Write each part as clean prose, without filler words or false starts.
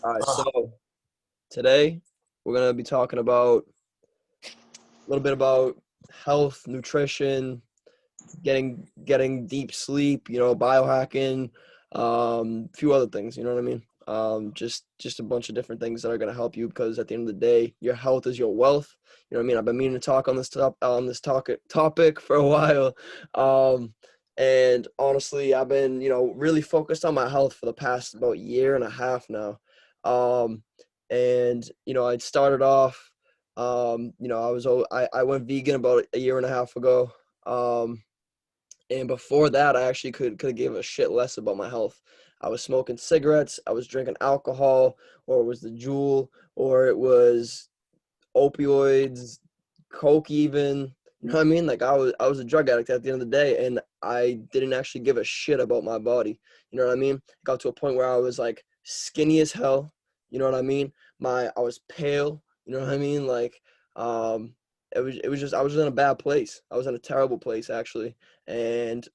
All right. So today we're gonna be talking about a little bit about health, nutrition, getting deep sleep, biohacking, a few other things. You know what I mean? Just a bunch of different things that are gonna help you because at the end of the day, your health is your wealth. You know what I mean? I've been meaning to talk on this topic for a while. And honestly, I've been, really focused on my health for the past about year and a half now. Um, and I started off, I went vegan about a year and a half ago. And before that, I actually could give a shit less about my health. I was smoking cigarettes, I was drinking alcohol, or it was the Juul, or it was opioids, coke even. You know what I mean? Like I was a drug addict at the end of the day, and I didn't actually give a shit about my body. You know what I mean? It got to a point where I was like skinny as hell. You know what I mean? I was pale. You know what I mean? Like it was just I was in a bad place. I was in a terrible place actually, and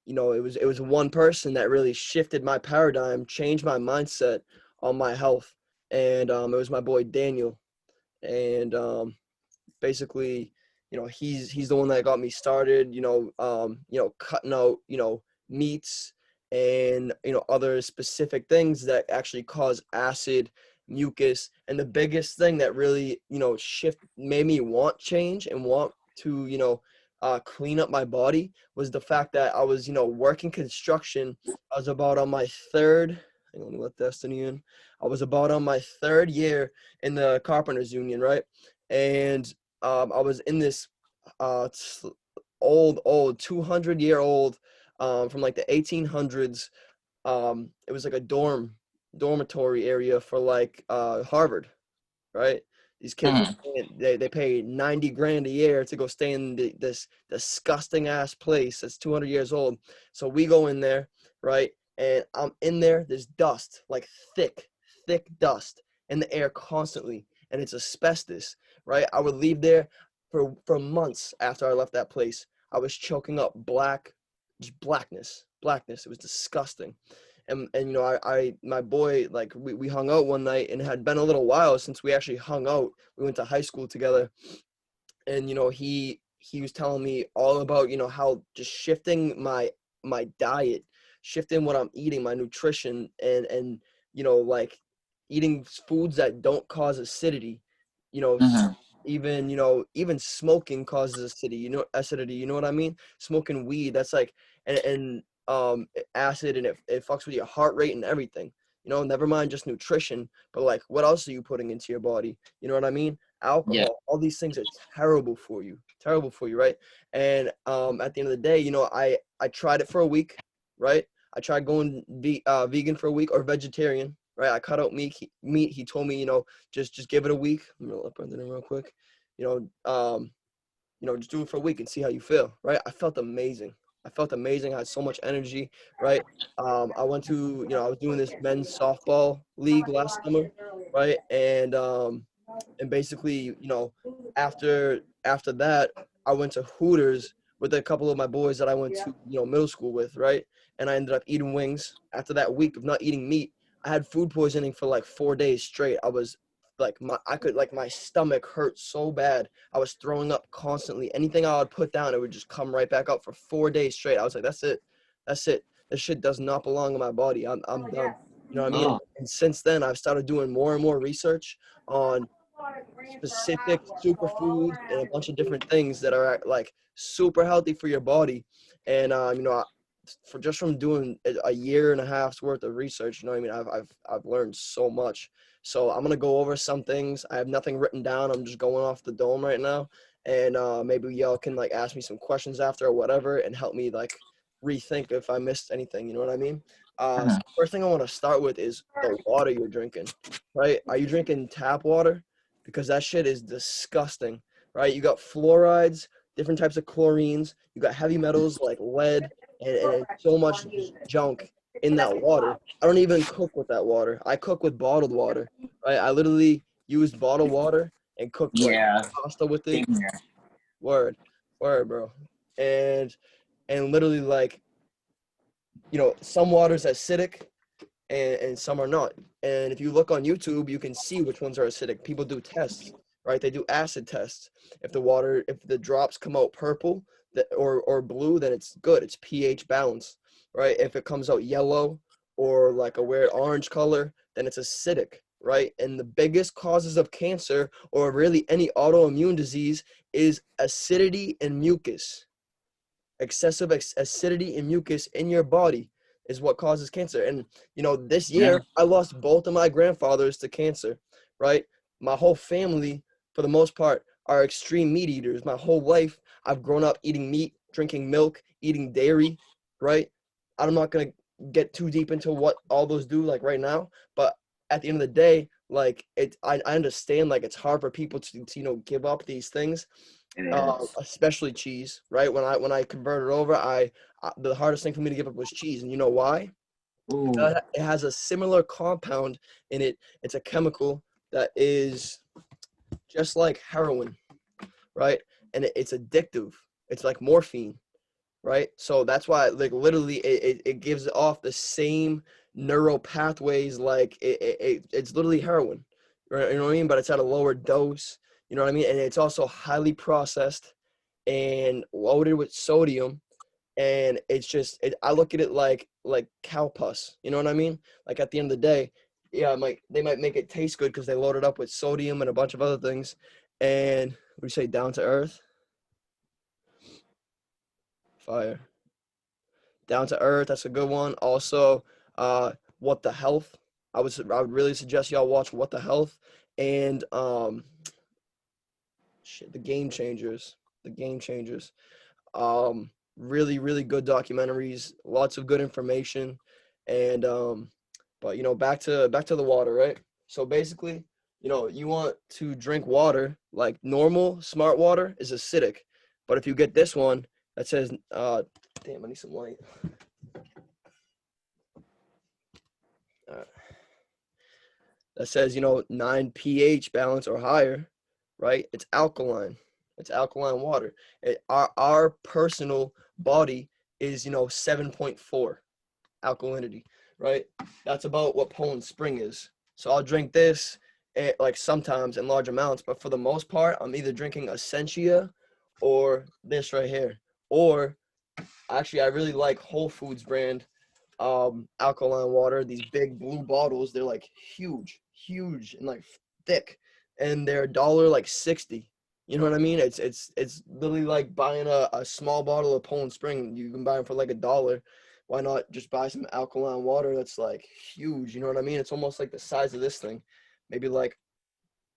it was one person that really shifted my paradigm, changed my mindset on my health, and it was my boy Daniel, and basically, he's the one that got me started. Cutting out meats and other specific things that actually cause acid, mucus, and the biggest thing that really made me want change and want to clean up my body was the fact that I was working construction. I was about on my third. Hang on, let me let Destiny in. I was about on my third year in the carpenters union, right? And I was in this old 200-year-old from like the 1800s. It was like a dormitory area for like Harvard, right? These kids Mhm. they pay 90 grand a year to go stay in this disgusting ass place that's 200 years old. So we go in there, right? And I'm in there. There's dust, like thick dust in the air constantly, and it's asbestos, right? I would leave there for months after I left that place. I was choking up just blackness. It was disgusting. And I my boy, like we hung out one night, and it had been a little while since we actually hung out. We went to high school together, and he was telling me all about how just shifting my diet, shifting what I'm eating, my nutrition, and like eating foods that don't cause acidity, you know s- Mhm. even smoking causes acidity, you know what I mean? Smoking weed, that's like, and acid, and it fucks with your heart rate and everything. Never mind just nutrition, but like what else are you putting into your body? You know what I mean? Yeah. Alcohol, all these things are terrible for you, right? And at the end of the day, I tried it for a week, right? I tried going vegan for a week, or vegetarian, right? I cut out meat. He told me, just give it a week. I'm gonna let Brendan in real quick. Just do it for a week and see how you feel, right? I felt amazing. I had so much energy, right? I went to, I was doing this men's softball league last summer, right? And basically, after that, I went to Hooters with a couple of my boys that I went to, middle school with, right? And I ended up eating wings. After that week of not eating meat, I had food poisoning for like 4 days straight. I was like, my stomach hurt so bad. I was throwing up constantly. Anything I would put down, it would just come right back up for 4 days straight. I was like, that's it. This shit does not belong in my body. I'm done. You know what I mean? Oh, And since then, I've started doing more and more research on specific superfoods and a bunch of different things that are like super healthy for your body. And for just from doing a year and a half's worth of research, what I mean, I've learned so much. So I'm gonna go over some things. I have nothing written down. I'm just going off the dome right now, and maybe y'all can like ask me some questions after or whatever, and help me like rethink if I missed anything. You know what I mean? So mhm. first thing I want to start with is the water you're drinking. Right? Are you drinking tap water? Because that shit is disgusting, right? You got fluorides, different types of chlorines, you got heavy metals like lead, and so much just junk in that water. I don't even cook with that water. I cook with bottled water, right? I literally used bottled water and cooked like Yeah. pasta with Same it. here. Word, bro. And literally like some water's acidic and some are not. And if you look on YouTube, you can see which ones are acidic. People do tests, right? They do acid tests. If the drops come out purple or blue, then it's good. It's pH balanced, right? If it comes out yellow or like a weird orange color, then it's acidic, right? And the biggest causes of cancer or really any autoimmune disease is acidity and mucus. Excessive acidity and mucus in your body is what causes cancer. And this Yeah. year I lost both of my grandfathers to cancer, right? My whole family, for the most part, are extreme meat eaters. My whole life I've grown up eating meat, drinking milk, eating dairy, right? I'm not going to get too deep into what all those do like right now, but at the end of the day, like I understand like it's hard for people to give up these things, It is. especially cheese, right? When I converted over, the hardest thing for me to give up was cheese, and you know why? Ooh. Because it has a similar compound in it. It's a chemical that is just like heroin, right? And it's addictive. It's like morphine, right? So that's why, like, literally, it gives off the same neural pathways. Like it's literally heroin, right? You know what I mean? But it's at a lower dose. You know what I mean? And it's also highly processed and loaded with sodium. And it's just, I look at it like cow pus. You know what I mean? Like at the end of the day, yeah, they might make it taste good because they load it up with sodium and a bunch of other things. And we say down to earth, fire. Down to Earth, that's a good one. Also, What the Health. I would really suggest y'all watch What the Health and The Game Changers. The Game Changers. Really, really good documentaries. Lots of good information, and but back to the water, right? So basically, you want to drink water like normal smart water is acidic, but if you get this one that says, damn, I need some light. Uh, that says 9 pH balance or higher, right? It's alkaline. It's alkaline water. Our personal body is 7.4 alkalinity, right? That's about what Poland Spring is. So I'll drink this like sometimes in large amounts, but for the most part, I'm either drinking Essentia or this right here. Or actually, I really like Whole Foods brand alkaline water. These big blue bottles, they're like huge and like thick, and they're $1 like 60. You know what I mean? It's literally like buying a small bottle of Poland Spring. You can buy them for like $1. Why not just buy some alkaline water that's like huge? You know what I mean? It's almost like the size of this thing, maybe like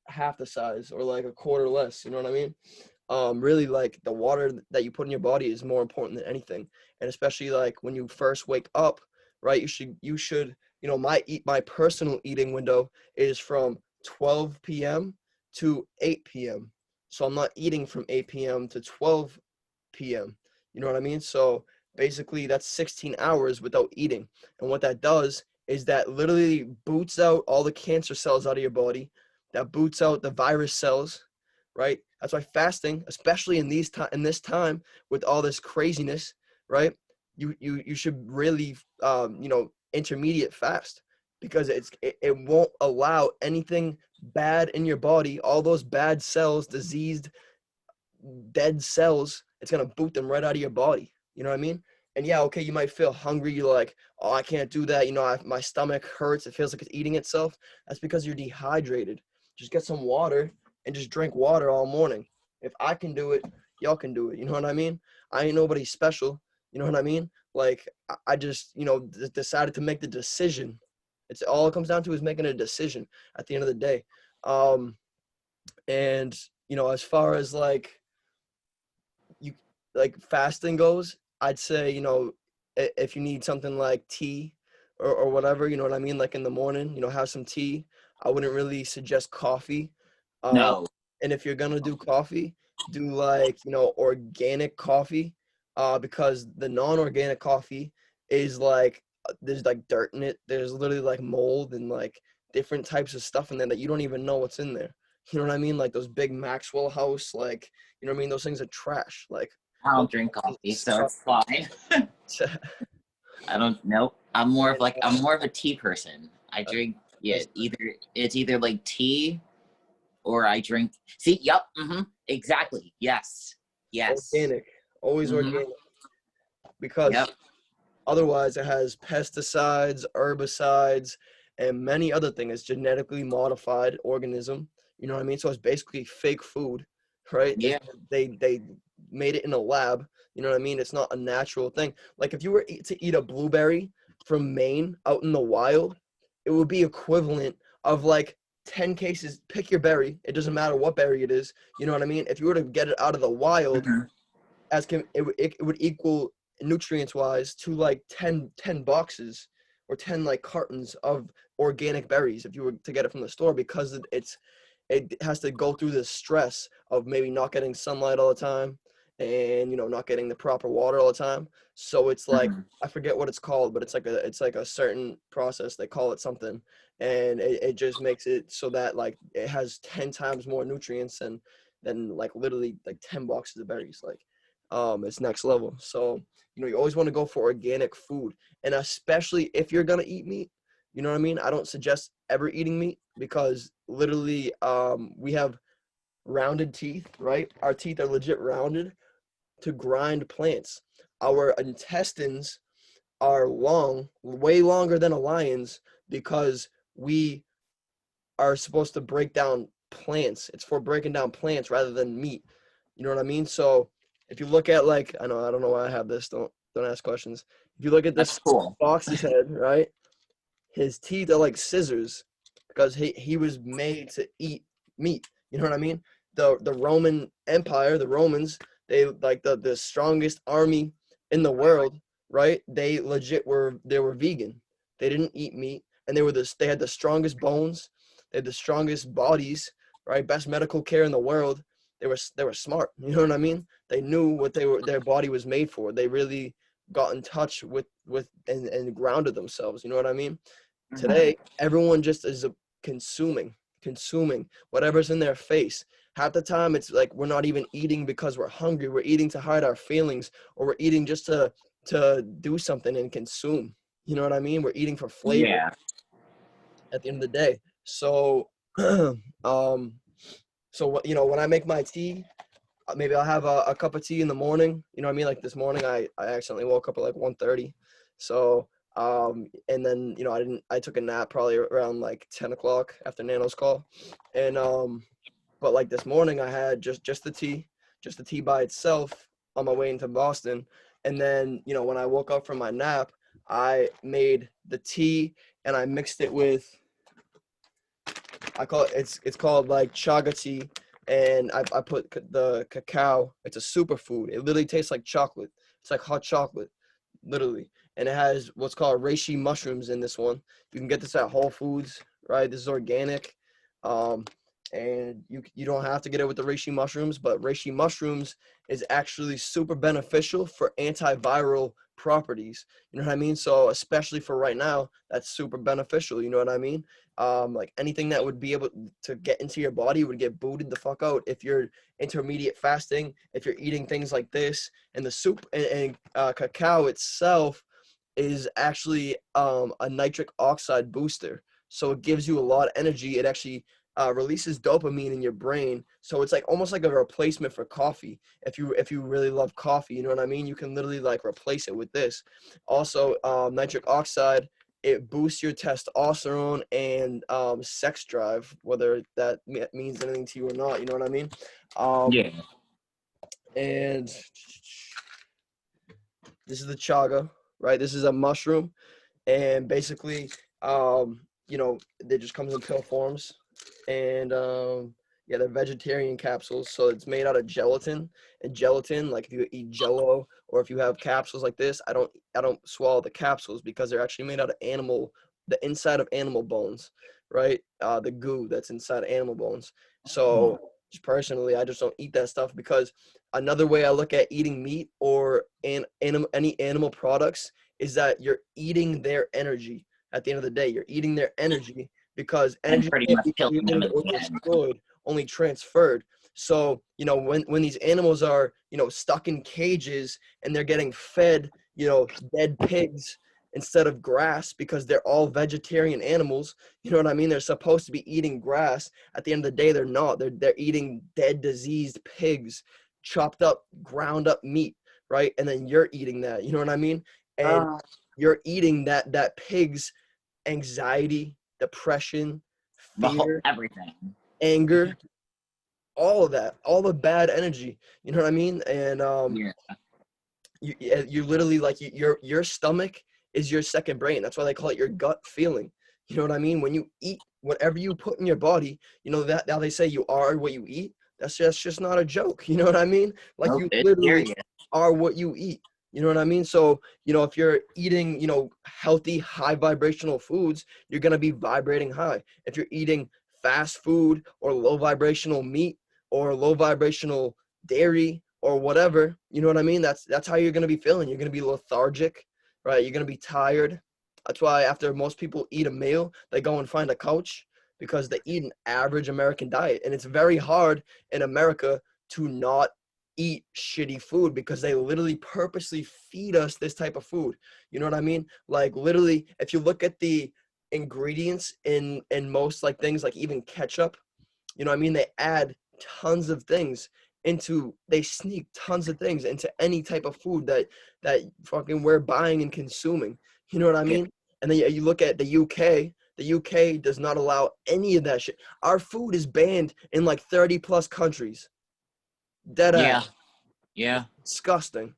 half the size or like a quarter less. You know what I mean? Really, like, the water that you put in your body is more important than anything. And especially like when you first wake up, right? You should my personal eating window is from 12 p.m. to 8 p.m. So I'm not eating from 8 p.m. to 12 p.m. You know what I mean? So basically that's 16 hours without eating. And what that does is that literally boots out all the cancer cells out of your body, that boots out the virus cells, right? That's why fasting, especially in this time with all this craziness, right? You should really intermediate fast, because it won't allow anything bad in your body, all those bad cells, diseased, dead cells. It's gonna boot them right out of your body. You know what I mean? And yeah, okay, you might feel hungry. You're like, oh, I can't do that. My stomach hurts. It feels like it's eating itself. That's because you're dehydrated. Just get some water and just drink water all morning. If I can do it, y'all can do it. You know what I mean? I ain't nobody special. You know what I mean? Like, I just, decided to make the decision. It's all it comes down to is making a decision at the end of the day. And as far as you like fasting goes, I'd say, if you need something like tea or whatever, you know what I mean, like in the morning, have some tea. I wouldn't really suggest coffee. Uh, No. and if you're gonna do coffee, do like, organic coffee, because the non-organic coffee is like, there's like dirt in it. There's literally like mold and like different types of stuff in there that you don't even know what's in there. You know what I mean? Like those big Maxwell House, like, you know what I mean? Those things are trash. Like, I those don't drink things are coffee, so it's disgusting. fine. I don't know. And, I'm more of a tea person. I uh, drink, yeah, that's it's either like tea or I drink. See, yep, exactly. Yes, yes, organic, always mm-hmm, organic, because yep, otherwise it has pesticides, herbicides, and many other things. It's genetically modified organism. You know what I mean? So it's basically fake food, right? yeah, They made it in a lab. You know what I mean? It's not a natural thing. Like if you were to eat a blueberry from Maine out in the wild, it would be equivalent of like 10 cases. Pick your berry. It doesn't matter what berry it is. You know what I mean? If you were to get it out of the wild, mm-hmm, it would equal nutrients wise to like 10 boxes or 10 like cartons of organic berries if you were to get it from the store, because it has to go through the stress of maybe not getting sunlight all the time, and not getting the proper water all the time. So it's like, mm-hmm. I forget what it's called, but it's like a certain process. They call it something, and it just makes it so that like it has 10 times more nutrients than like literally like 10 boxes of berries. Like it's next level. So you always want to go for organic food, and especially if you're gonna eat meat. You know what I mean? I don't suggest ever eating meat, because literally we have rounded teeth, right? Our teeth are legit rounded to grind plants. Our intestines are long, way longer than a lion's, because we are supposed to break down plants. It's for breaking down plants rather than meat. You know what I mean? So if you look at, like, I don't know why I have this. Don't ask questions. If you look at That's this cool. fox's head, right? His teeth are like scissors, because he was made to eat meat. You know what I mean? The Roman Empire, the Romans, they like the strongest army in the world, right? They were vegan. They didn't eat meat, and they had the strongest bones, they had the strongest bodies, right? Best medical care in the world. They were smart. You know what I mean? They knew what their body was made for. They really got in touch and grounded themselves. You know what I mean? Mm-hmm. Today, everyone just is consuming whatever's in their face. Half the time, it's like we're not even eating because we're hungry. We're eating to hide our feelings, or we're eating just to do something and consume. You know what I mean? We're eating for flavor Yeah, at the end of the day. So, um, so when I make my tea, maybe I'll have a cup of tea in the morning. You know what I mean? Like this morning, I accidentally woke up at like 1:30. So, and then, I took a nap probably around like 10 o'clock after Nano's call. And, but like this morning, I had just the tea by itself on my way into Boston. And then, when I woke up from my nap, I made the tea and I mixed it with, it's called like chaga tea, and I put the cacao. It's a superfood. It literally tastes like chocolate. It's like hot chocolate, literally, and it has what's called reishi mushrooms in this one. You can get this at Whole Foods, right? This is organic, um, and you don't have to get it with the reishi mushrooms, but reishi mushrooms is actually super beneficial for antiviral properties. You know what I mean? So especially for right now, that's super beneficial. You know what I mean? Like anything that would be able to get into your body would get booted the fuck out if you're intermediate fasting, if you're eating things like this. And the soup and cacao itself is actually a nitric oxide booster, so it gives you a lot of energy. It actually releases dopamine in your brain, so it's like almost like a replacement for coffee. If you really love coffee, you know what I mean, you can literally like replace it with this. Also, nitric oxide, it boosts your testosterone and sex drive, whether that means anything to you or not. You know what I mean? Um, yeah. and this is the chaga, right? This is a mushroom, and basically, it just comes in pill forms, and yeah, they're vegetarian capsules, so it's made out of gelatin. And gelatin, like if you eat Jello or if you have capsules like this, I don't swallow the capsules because they're actually made out of the inside of animal bones, right? The goo that's inside animal bones. Oh, So just personally, I just don't eat that stuff, because another way I look at eating meat or any animal products is that you're eating their energy. At the end of the day, you're eating their energy, because and energy pretty can't much be killing them created at or the end. destroyed, only transferred. So, when these animals are, stuck in cages and they're getting fed, dead pigs instead of grass, because they're all vegetarian animals. You know what I mean? They're supposed to be eating grass. At the end of the day, they're not. They're eating dead, diseased pigs, chopped up, ground up meat, right? And then you're eating that. You know what I mean? And Uh, you're eating that pig's anxiety, depression, the whole fear, everything. anger, all of that, all the bad energy. You know what I mean? And Yeah. you literally, like, your stomach is your second brain. That's why they call it your gut feeling. You know what I mean? When you eat whatever you put in your body, you know that now they say you are what you eat. That's just not a joke. You know what I mean? Like, Nope, you it's literally serious. are what you eat. You know what I mean? So, if you're eating, healthy, high vibrational foods, you're going to be vibrating high. If you're eating fast food or low vibrational meat or low vibrational dairy or whatever, you know what I mean? That's how you're going to be feeling. You're going to be lethargic, right? You're going to be tired. That's why after most people eat a meal, they go and find a couch, because they eat an average American diet. And it's very hard in America to not eat shitty food, because they literally purposely feed us this type of food. You know what I mean? Like, literally, if you look at the ingredients in most, like, things like even ketchup, you know what I mean? They add tons of things they sneak tons of things into any type of food that fucking we're buying and consuming. You know what I Yeah. mean? And then you look at the UK. The UK does not allow any of that shit. Our food is banned in like 30 plus countries. Dead Yeah. ass. Yeah. Disgusting,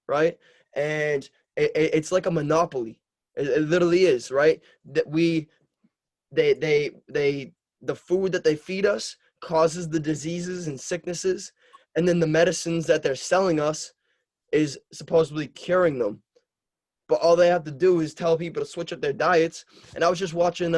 right? And it's like a monopoly. It literally is, right? That they the food that they feed us causes the diseases and sicknesses, and then the medicines that they're selling us is supposedly curing them. But all they have to do is tell people to switch up their diets. And I was just watching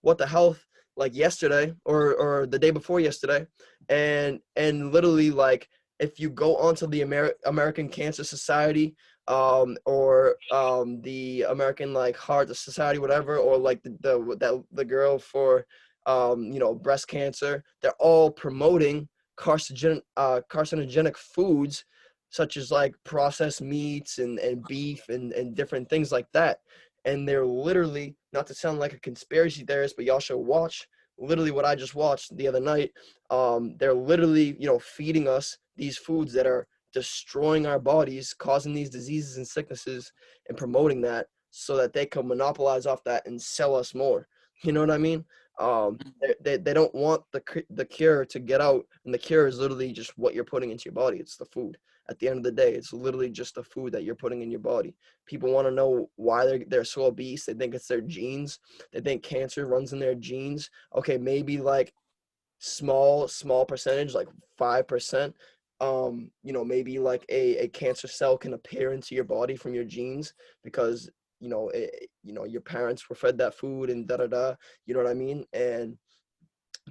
What the Health, like, yesterday or the day before yesterday, and literally, like, if you go onto the American Cancer Society, or the American, like, Heart Society, whatever, or like the girl for breast cancer, they're all promoting carcinogenic foods, such as like processed meats and beef and different things like that. And they're literally, not to sound like a conspiracy theorist, but y'all should watch literally what I just watched the other night. They're literally, feeding us these foods that are destroying our bodies, causing these diseases and sicknesses, and promoting that so that they can monopolize off that and sell us more. You know what I mean? They don't want the cure to get out, and the cure is literally just what you're putting into your body. It's the food. At the end of the day, it's literally just the food that you're putting in your body. People want to know why they're so obese. They think it's their genes. They think cancer runs in their genes. Okay, maybe like small percentage, like 5%. Maybe like a cancer cell can appear into your body from your genes, because your parents were fed that food and da da da. You know what I mean?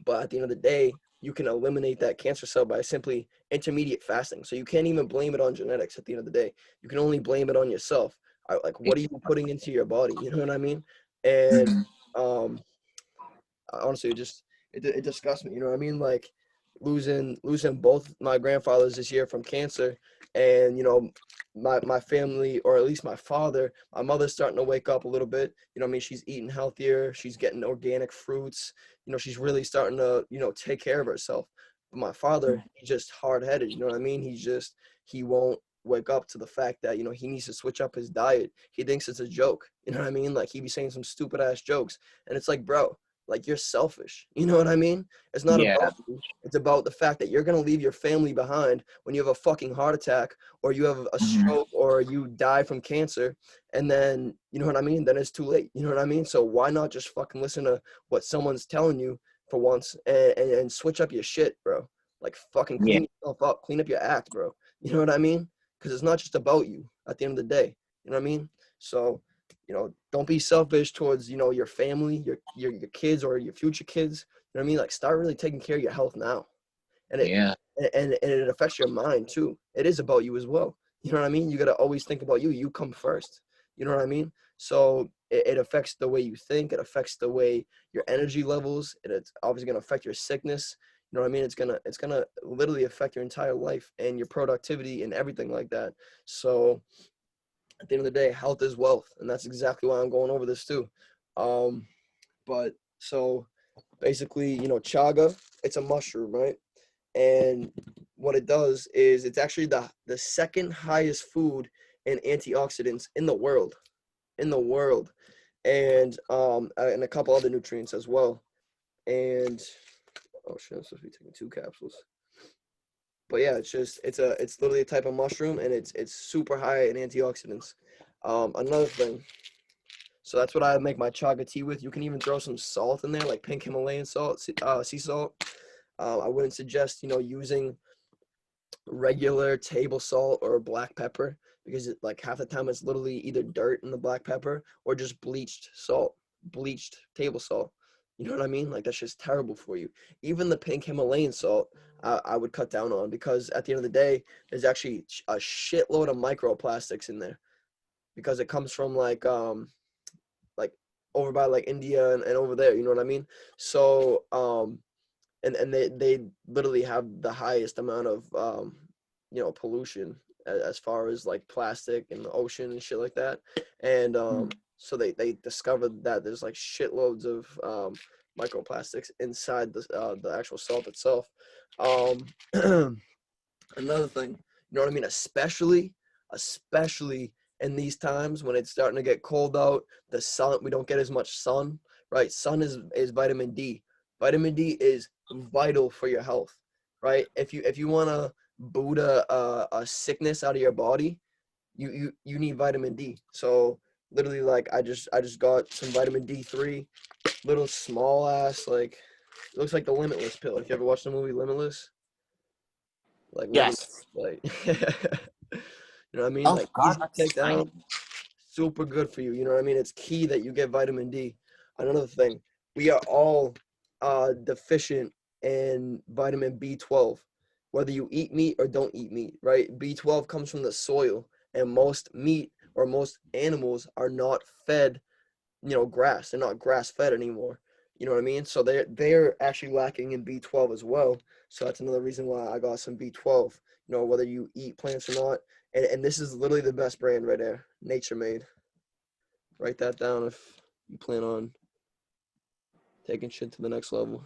But at the end of the day, you can eliminate that cancer cell by simply intermediate fasting. So you can't even blame it on genetics at the end of the day. You can only blame it on yourself. Like, what are you putting into your body? You know what I mean? And Mhm. um, honestly, it disgusts me. You know what I mean? Like, losing both my grandfathers this year from cancer, and my family, or at least my father, my mother's starting to wake up a little bit. You know what I mean? She's eating healthier. She's getting organic fruits. She's really starting to take care of herself. But my father, he's just hard headed. You know what I mean? He won't wake up to the fact that he needs to switch up his diet. He thinks it's a joke. You know what I mean? Like, he be saying some stupid ass jokes, and it's like, bro, like, you're selfish. You know what I mean? It's not Yeah. about you. It's about the fact that you're going to leave your family behind when you have a fucking heart attack, or you have a Mhm. stroke, or you die from cancer. And then, you know what I mean? Then it's too late. You know what I mean? So why not just fucking listen to what someone's telling you for once, and switch up your shit, bro? Like, fucking Yeah. clean yourself up, clean up your act, bro. You know what I mean? Because it's not just about you at the end of the day. You know what I mean? So, don't be selfish towards, your family, your kids, or your future kids. You know what I mean? Like, start really taking care of your health now. And it Yeah. and it affects your mind too. It is about you as well. You know what I mean? You got to always think about you. You come first. You know what I mean? So it affects the way you think. It affects the way your energy levels. It's obviously going to affect your sickness. You know what I mean? It's gonna literally affect your entire life and your productivity and everything like that. So at the end of the day, health is wealth, and that's exactly why I'm going over this too. Um, but so basically, chaga, it's a mushroom, right? And what it does is it's actually the second highest food in antioxidants in the world, in the world, and a couple other nutrients as well. And oh shit, I'm supposed to be taking 2 capsules. But yeah, it's literally a type of mushroom, and it's super high in antioxidants. Another thing, so that's what I make my chaga tea with. You can even throw some salt in there, like pink Himalayan salt, sea salt. I wouldn't suggest using regular table salt or black pepper, because like half the time it's literally either dirt in the black pepper or just bleached salt, bleached table salt. You know what I mean? Like that's just terrible for you. Even the pink Himalayan salt, I would cut down on, because at the end of the day, there's actually a shitload of microplastics in there, because it comes from like over by like India and over there. You know what I mean? So and they literally have the highest amount of pollution as far as like plastic in the ocean and shit like that. And so they discovered that there's like shitloads of microplastics inside the actual salt itself. um Another thing, you know what I mean, especially in these times when it's starting to get cold out, the sun, we don't get as much sun, right? Sun is vitamin D. Vitamin D is vital for your health, right? If you want to boot a sickness out of your body, you need vitamin D. So literally, like I just got some vitamin D3, little small ass, like it looks like the Limitless pill. If you ever watched the movie Limitless, like literally, Yes. like you know what I mean? Oh Like God, easy to that's take down, exciting. super good for you. You know what I mean? It's key that you get vitamin D. Another thing, we are all deficient in vitamin B12, whether you eat meat or don't eat meat, right? B12 comes from the soil, and most meat or most animals are not fed grass. They're not grass fed anymore. You know what I mean? So they're actually lacking in B12 as well. So that's another reason why I got some B12. Whether you eat plants or not. And this is literally the best brand right there, Nature Made. Write that down if you plan on taking shit to the next level.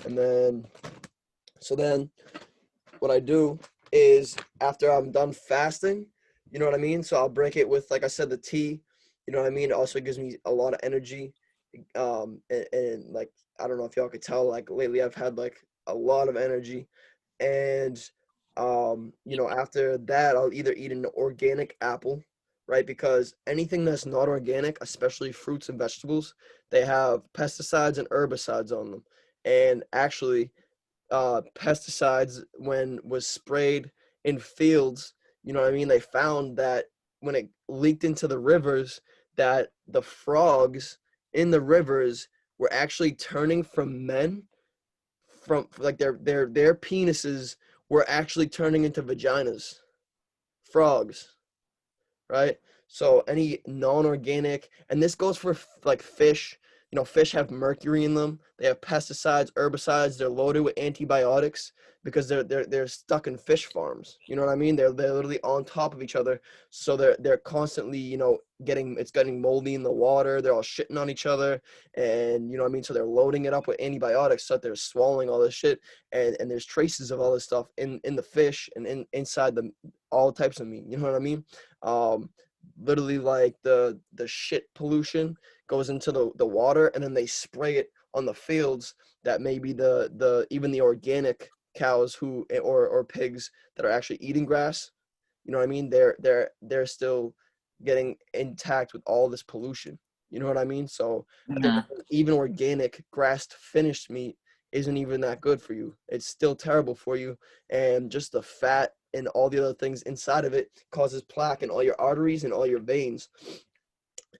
And then, so then what I do is after I'm done fasting, you know what I mean? So I'll break it with, like I said, the tea. You know what I mean? It also gives me a lot of energy. And like, I don't know if y'all could tell, like lately I've had like a lot of energy. And after that, I'll either eat an organic apple, right? Because anything that's not organic, especially fruits and vegetables, they have pesticides and herbicides on them. And actually, pesticides, when was sprayed in fields, you know what I mean, they found that when it leaked into the rivers, that the frogs in the rivers were actually turning from men, from like their penises were actually turning into vaginas. Frogs, right? So any non-organic, and this goes for like fish. Fish have mercury in them. They have pesticides, herbicides. They're loaded with antibiotics because they're stuck in fish farms. You know what I mean? They're literally on top of each other, so they're constantly getting moldy in the water. They're all shitting on each other, and you know what I mean. So they're loading it up with antibiotics, so that they're swallowing all this shit, and there's traces of all this stuff in the fish and inside the all types of meat. You know what I mean? um Literally, like the shit pollution goes into the water, and then they spray it on the fields, that maybe the even the organic cows who or pigs that are actually eating grass, you know what I mean, they're still getting intact with all this pollution. You know what I mean? So at the end Mhm. of the day, even organic grass finished meat isn't even that good for you. It's still terrible for you. And just the fat and all the other things inside of it causes plaque in all your arteries and all your veins.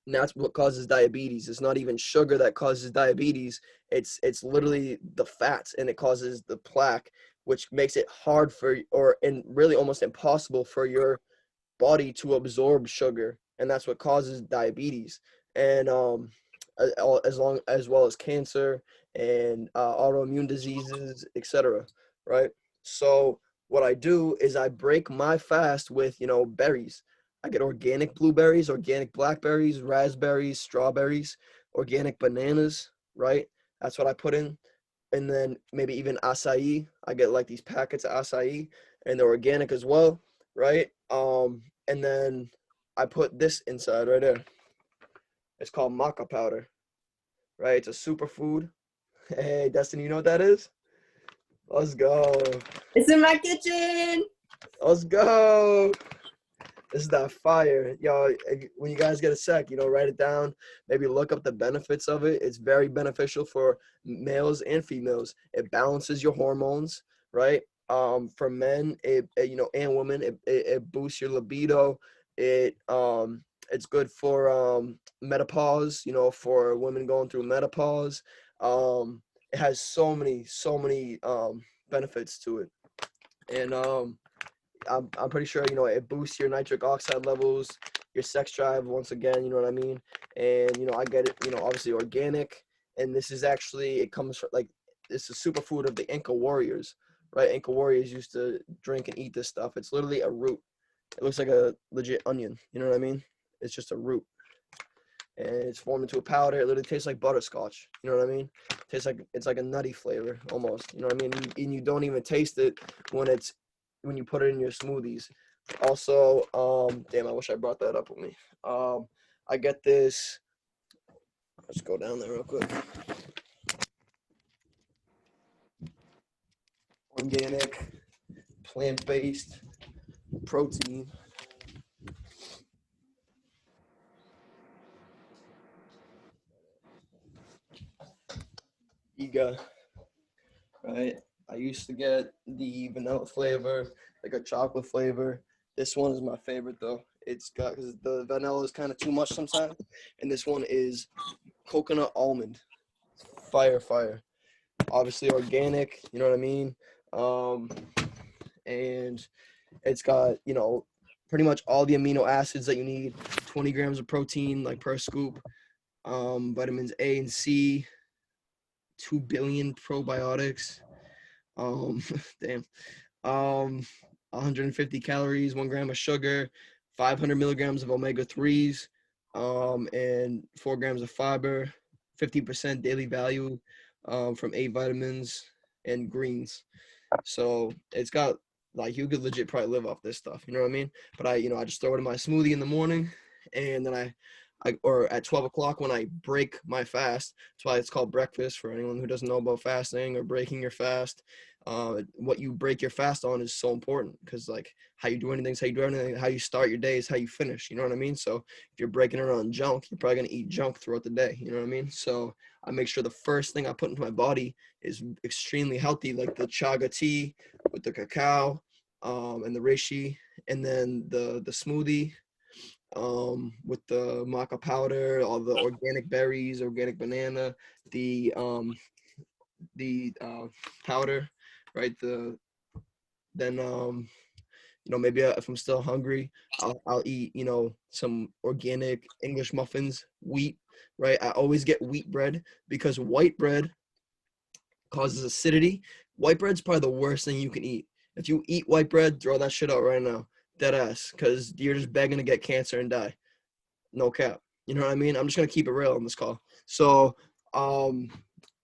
And that's what causes diabetes. It's not even sugar that causes diabetes. It's literally the fats, and it causes the plaque, which makes it hard for, or and really almost impossible for your body to absorb sugar, and that's what causes diabetes. And as well as cancer and autoimmune diseases, etc. Right? So what I do is I break my fast with, berries. I get organic blueberries, organic blackberries, raspberries, strawberries, organic bananas, right? That's what I put in. And then maybe even acai. I get like these packets of acai and they're organic as well, right? And then I put this inside right there. It's called maca powder, right? It's a superfood. Hey, Destiny, you know what that is? Let's go. It's in my kitchen. Let's go. This is that fire. Yo, when you guys get a sec, write it down. Maybe look up the benefits of it. It's very beneficial for males and females. It balances your hormones, right? For men, and women, it boosts your libido. It's good for menopause, for women going through menopause. It has so many benefits to it. And I'm pretty sure, it boosts your nitric oxide levels, your sex drive, once again, you know what I mean? And, I get it, obviously organic. And this is actually, it comes from, like, it's a superfood of the Inca warriors, right? Inca warriors used to drink and eat this stuff. It's literally a root. It looks like a legit onion, you know what I mean? It's just a root. And it's formed into a powder. It literally tastes like butterscotch, you know what I mean? It's like a nutty flavor almost, you know what I mean? And you don't even taste it when you put it in your smoothies. Also, damn, I wish I brought that up with me. I get this. Let's go down there real quick. Organic, plant-based protein. Ega, right? I used to get the vanilla flavor, like a chocolate flavor. This one is my favorite though. It's got, because the vanilla is kind of too much sometimes, and this one is coconut almond. Fire, fire. Obviously organic, you know what I mean? And it's got, pretty much all the amino acids that you need, 20 grams of protein, like per scoop, vitamins A and C, 2 billion probiotics, um, damn, um, 150 calories, 1 gram of sugar, 500 milligrams of omega-3s, and 4 grams of fiber, 50% daily value, from 8 vitamins and greens. So it's got, like, you could legit probably live off this stuff, you know what I mean? But I just throw it in my smoothie in the morning, and then or at 12 o'clock when I break my fast. That's why it's called breakfast, for anyone who doesn't know about fasting or breaking your fast. What you break your fast on is so important, because like how you do anything is how you do anything. How you start your day is how you finish. You know what I mean? So if you're breaking it on junk, you're probably gonna eat junk throughout the day. You know what I mean? So I make sure the first thing I put into my body is extremely healthy, like the chaga tea with the cacao, and the reishi, and then the smoothie, with the maca powder, all the organic berries, organic banana, the powder, right? Then maybe if I'm still hungry, I'll eat, some organic English muffins, wheat, right? I always get wheat bread, because white bread causes acidity. White bread's probably the worst thing you can eat. If you eat white bread, throw that shit out right now, dead ass, because you're just begging to get cancer and die. No cap. You know what I mean? I'm just gonna keep it real on this call. So,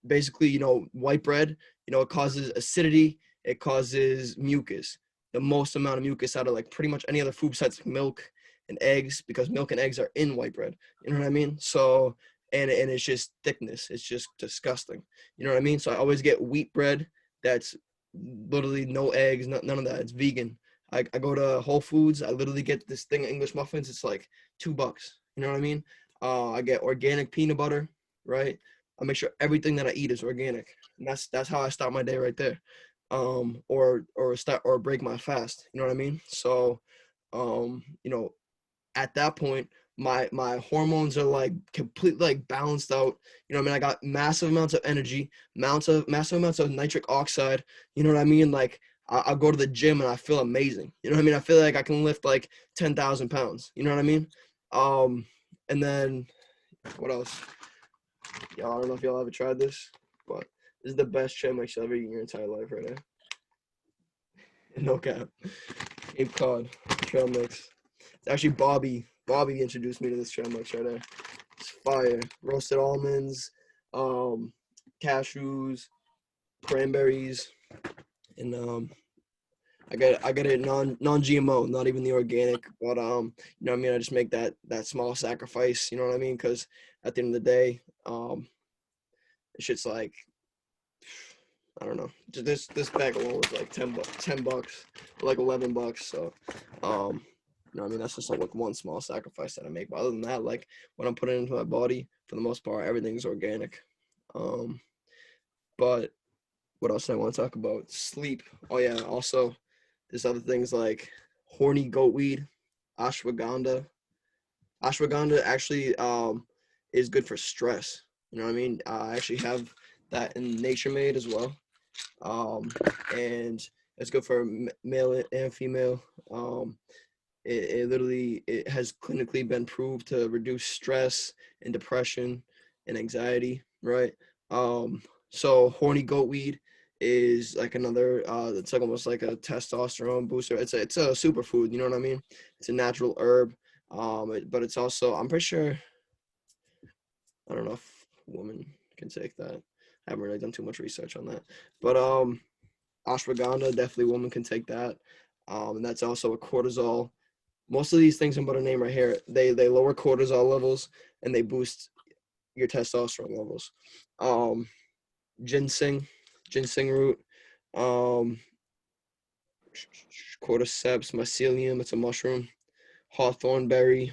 basically, white bread, it causes acidity. It causes mucus. The most amount of mucus out of like pretty much any other food besides milk and eggs, because milk and eggs are in white bread. You know what I mean? So, and it's just thickness. It's just disgusting. You know what I mean? So I always get wheat bread that's literally no eggs, none of that. It's vegan. I go to Whole Foods. I literally get this thing of English muffins. It's like $2. You know what I mean? I get organic peanut butter, right? I make sure everything that I eat is organic, and that's how I start my day right there. Or break my fast. You know what I mean? So, um, you know, at that point, my hormones are like completely like balanced out. You know what I mean? I got massive amounts of energy, massive amounts of nitric oxide. You know what I mean? Like I'll go to the gym and I feel amazing. You know what I mean? I feel like I can lift like 10,000 pounds. You know what I mean? And then what else? Y'all, I don't know if y'all ever tried this, but this is the best trail mix you'll ever eat in your entire life right now. No cap. Cape Cod trail mix. It's actually Bobby. Bobby introduced me to this trail mix right there. It's fire. Roasted almonds, cashews, cranberries, and I get it non-GMO, not even the organic, but you know what I mean. I just make that small sacrifice, you know what I mean? Because at the end of the day, it's just like, I don't know. This bag alone was like $10, like $11. So, you know what I mean? That's just like one small sacrifice that I make. But other than that, like what I'm putting into my body, for the most part, everything's organic. But what else do I want to talk about? Sleep. Oh yeah. Also, there's other things like horny goat weed, ashwagandha. Ashwagandha actually is good for stress. You know what I mean? I actually have that in Nature Made as well. And it's good for male and female. It literally it has clinically been proved to reduce stress and depression and anxiety, right? So horny goat weed is like another it's like almost like a testosterone booster. It's a superfood, you know what I mean? It's a natural herb. But it's also, I'm pretty sure, I don't know if women can take that. I haven't really done too much research on that. But ashwagandha, definitely women can take that. And that's also a cortisol. Most of these things I'm about to name right here, they lower cortisol levels and they boost your testosterone levels. Um, ginseng root, um, cordyceps mycelium, it's a mushroom. Hawthorn berry,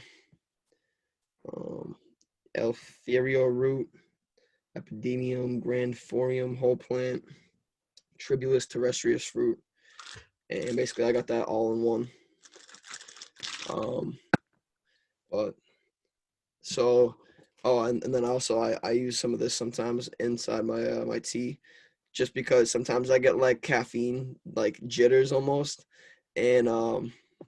um, Eleutheria root, Epidemium grandifolium whole plant, Tribulus terrestrius fruit, and basically I got that all in one. Um, but so, oh, and then also I use some of this sometimes inside my my tea, just because sometimes I get like caffeine like jitters almost, and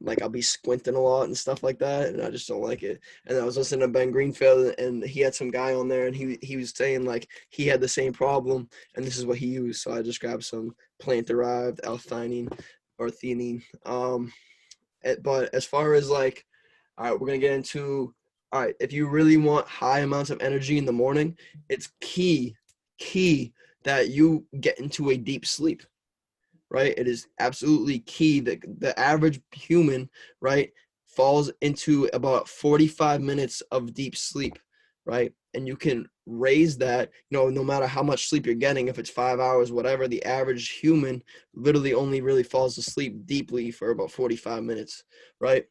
like I'll be squinting a lot and stuff like that, and I just don't like it. And I was listening to Ben Greenfield, and he had some guy on there, and he was saying like he had the same problem, and this is what he used. So I just grabbed some plant derived L-theanine or theanine. But as far as like, all right, we're gonna get into, all right, if you really want high amounts of energy in the morning, it's key that you get into a deep sleep, right? It is absolutely key that the average human, right, falls into about 45 minutes of deep sleep, right? And you can raise that, you know, no matter how much sleep you're getting, if it's 5 hours, whatever, the average human literally only really falls asleep deeply for about 45 minutes, right?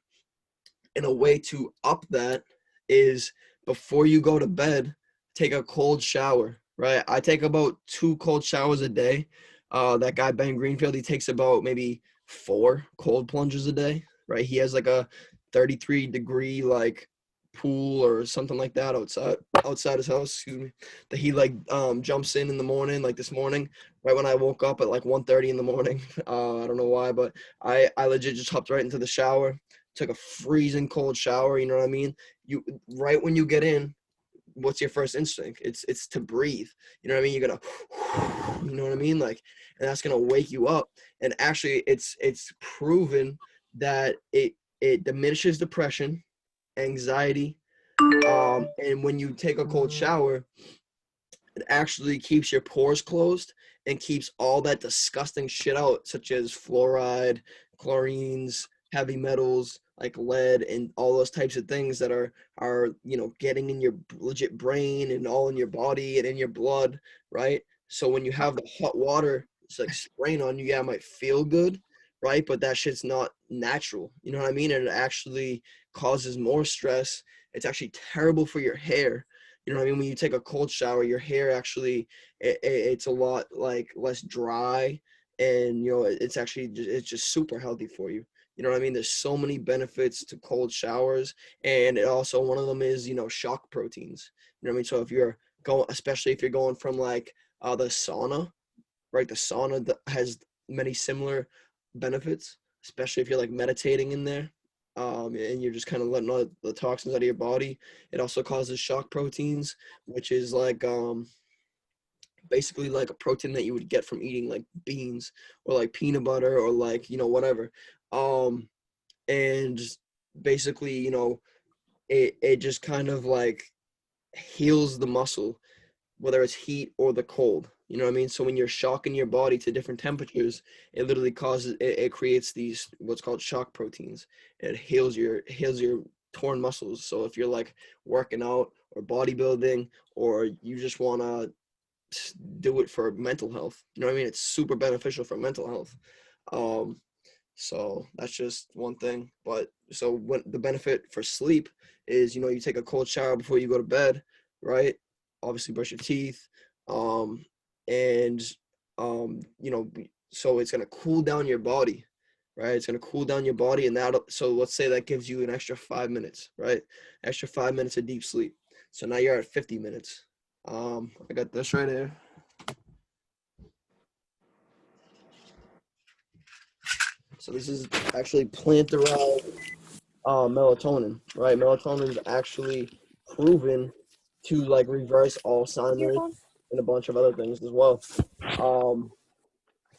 And a way to up that is before you go to bed, take a cold shower, right? I take about 2 cold showers a day. That guy, Ben Greenfield, he takes about maybe 4 cold plunges a day, right? He has like a 33-degree like pool or something like that outside his house, excuse me, that he like jumps in the morning, like this morning, right when I woke up at like 1:30 in the morning. I don't know why, but I legit just hopped right into the shower, took a freezing cold shower, you know what I mean? You right when you get in, what's your first instinct? It's to breathe. You know what I mean? You're gonna you know what I mean? Like, and that's gonna wake you up. And actually it's proven that it diminishes depression, anxiety, and when you take a cold shower, it actually keeps your pores closed and keeps all that disgusting shit out, such as fluoride, chlorines, heavy metals like lead, and all those types of things that are you know getting in your legit brain and all in your body and in your blood, right? So when you have the hot water, it's like spraying on you. Yeah, it might feel good, right? But that shit's not natural. You know what I mean? And it actually causes more stress. It's actually terrible for your hair. You know what I mean? When you take a cold shower, your hair actually it's a lot like less dry, and you know it's actually it's just super healthy for you. You know what I mean? There's so many benefits to cold showers, and it also one of them is, you know, shock proteins. You know what I mean? So if you're going, especially if you're going from like the sauna, right? The sauna has many similar benefits, especially if you're like meditating in there, and you're just kind of letting all the toxins out of your body. It also causes shock proteins, which is like basically like a protein that you would get from eating like beans or like peanut butter or like, whatever. And basically, it just kind of like heals the muscle, whether it's heat or the cold. You know what I mean? So when you're shocking your body to different temperatures, it literally it creates these what's called shock proteins. It heals your torn muscles. So if you're like working out or bodybuilding, or you just want to do it for mental health, you know what I mean? It's super beneficial for mental health. Um, so that's just one thing. But so when the benefit for sleep is, you take a cold shower before you go to bed, right? Obviously brush your teeth. And so it's gonna cool down your body, right? It's gonna cool down your body, and so let's say that gives you an extra 5 minutes, right? Extra 5 minutes of deep sleep. So now you're at 50 minutes. I got this right here. So this is actually plant-derived melatonin, right? Melatonin is actually proven to like reverse Alzheimer's and a bunch of other things as well. Um,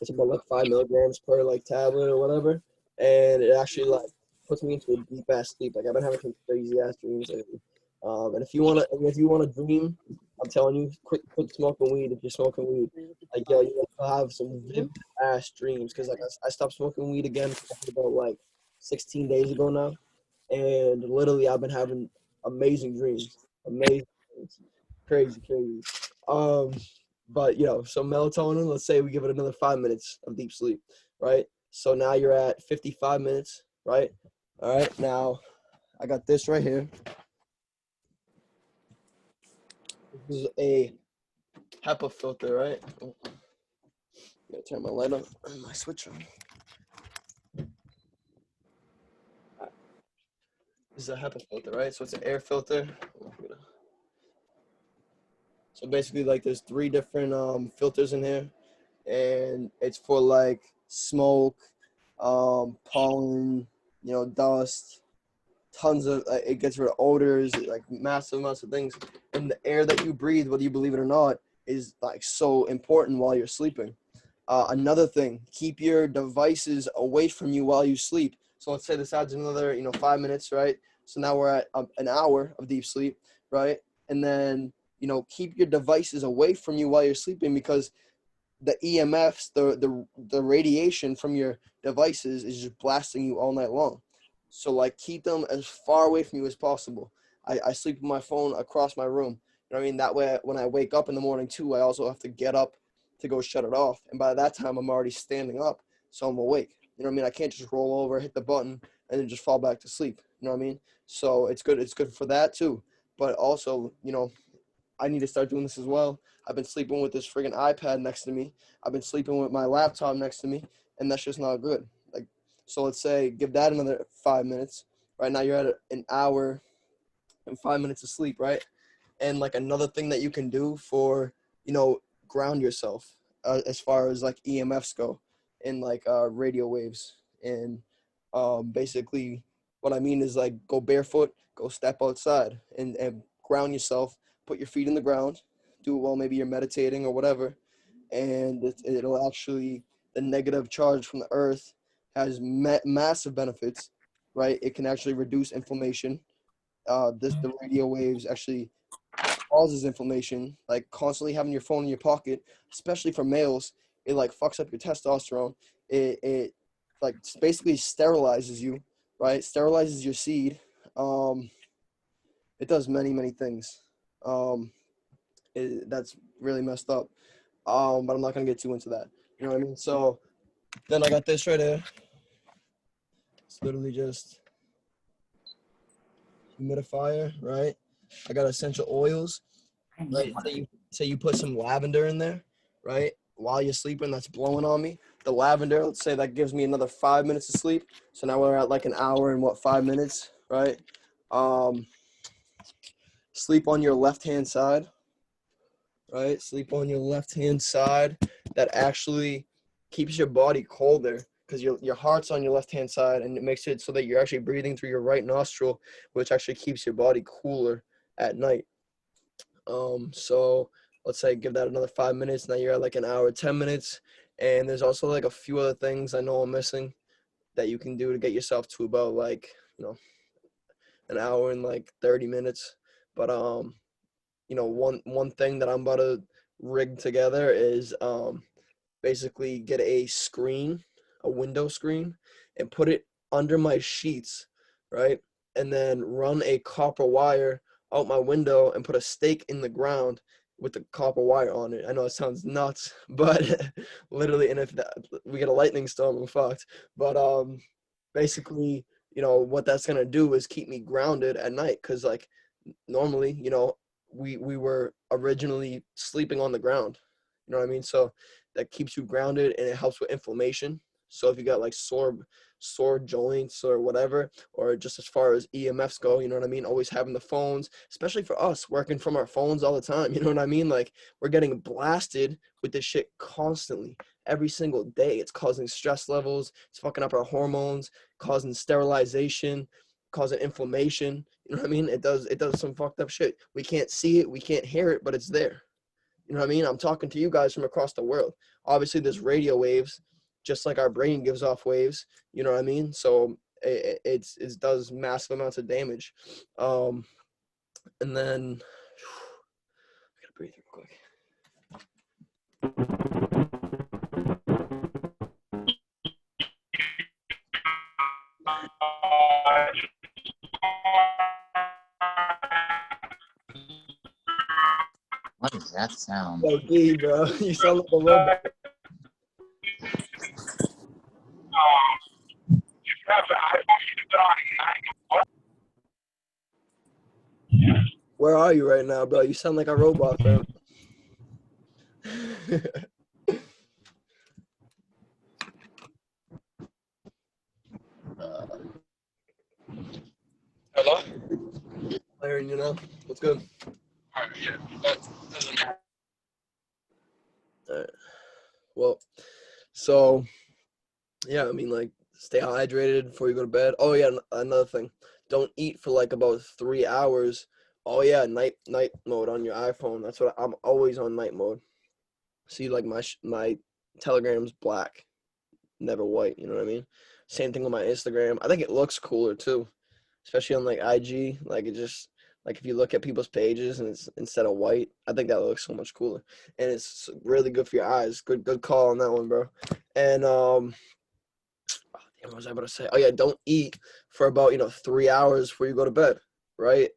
it's about like 5 milligrams per like tablet or whatever, and it actually like puts me into a deep ass sleep. Like I've been having some crazy ass dreams lately. And if you wanna dream, I'm telling you, quit smoking weed. If you're smoking weed, like yo, you have some vivid ass dreams. Cause like I stopped smoking weed again about like 16 days ago now, and literally I've been having amazing dreams, amazing dreams, crazy. Um, but so melatonin. Let's say we give it another 5 minutes of deep sleep, right? So now you're at 55 minutes, right? All right, now I got this right here. This is a HEPA filter, right? Oh, gotta turn my light on and my switch on. This is a HEPA filter, right? So it's an air filter. So basically, like, there's 3 different filters in here, and it's for like smoke, pollen, dust, tons of it gets rid of odors, like massive amounts of things. And the air that you breathe, whether you believe it or not, is like so important while you're sleeping. Another thing, keep your devices away from you while you sleep. So let's say this adds another 5 minutes, right? So now we're at an hour of deep sleep, right? And then keep your devices away from you while you're sleeping, because the EMFs, the radiation from your devices is just blasting you all night long. So like keep them as far away from you as possible. I sleep with my phone across my room. You know what I mean? That way when I wake up in the morning too, I also have to get up to go shut it off. And by that time I'm already standing up, so I'm awake. You know what I mean? I can't just roll over, hit the button, and then just fall back to sleep. You know what I mean? So it's good for that too. But also, I need to start doing this as well. I've been sleeping with this friggin' iPad next to me. I've been sleeping with my laptop next to me, and that's just not good. Like, so let's say give that another 5 minutes. Right now you're at an hour and 5 minutes of sleep, right? And like another thing that you can do for ground yourself, as far as like EMFs go, and like radio waves, and basically what I mean is like go barefoot, go step outside, and ground yourself. Put your feet in the ground, do it while maybe you're meditating or whatever, and it'll actually, the negative charge from the earth has massive benefits, right? It can actually reduce inflammation. The radio waves actually causes inflammation. Like constantly having your phone in your pocket, especially for males, it like fucks up your testosterone. It like basically sterilizes you, right? Sterilizes your seed. It does many things. That's really messed up. But I'm not gonna get too into that. You know what I mean? So then I got this right here. It's literally just humidifier, right? I got essential oils. Right? Say you put some lavender in there, right? While you're sleeping, that's blowing on me. The lavender, let's say that gives me another 5 minutes of sleep. So now we're at like an hour and 5 minutes, right? Um, Sleep on your left-hand side, right? Sleep on your left-hand side. That actually keeps your body colder, because your heart's on your left-hand side, and it makes it so that you're actually breathing through your right nostril, which actually keeps your body cooler at night. So let's say give that another 5 minutes. Now you're at like an hour, 10 minutes. And there's also like a few other things I know I'm missing that you can do to get yourself to about like, an hour and like 30 minutes. But one thing that I'm about to rig together is basically get a screen, a window screen, and put it under my sheets, right? And then run a copper wire out my window and put a stake in the ground with the copper wire on it. I know it sounds nuts, but literally, and if we get a lightning storm, I'm fucked. But basically, what that's gonna do is keep me grounded at night, because like normally, we were originally sleeping on the ground. You know what I mean? So that keeps you grounded and it helps with inflammation. So if you got like sore joints or whatever, or just as far as EMFs go, you know what I mean? Always having the phones, especially for us working from our phones all the time. You know what I mean? Like we're getting blasted with this shit constantly, every single day. It's causing stress levels. It's fucking up our hormones, causing sterilization, causing inflammation. You know what I mean? It does some fucked up shit. We can't see it, we can't hear it, but it's there. You know what I mean? I'm talking to you guys from across the world. Obviously, there's radio waves, just like our brain gives off waves. You know what I mean? So it does massive amounts of damage. And then I gotta breathe real quick. What does that sound? Yo, D, bro, you sound like a robot. Where are you right now, bro? You sound like a robot, fam. Hello? Larry, what's good? Yeah, that doesn't matter. All right. Well, so yeah, I mean, like, stay hydrated before you go to bed. Oh yeah, another thing, don't eat for like about 3 hours. Oh yeah, night mode on your iPhone. That's what I'm always on night mode. See, like my Telegram's black, never white. You know what I mean? Same thing with my Instagram. I think it looks cooler too, especially on like IG. Like it just like if you look at people's pages and it's instead of white, I think that looks so much cooler, and it's really good for your eyes. Good call on that one, bro. And what was I about to say? Oh yeah, don't eat for about 3 hours before you go to bed, right?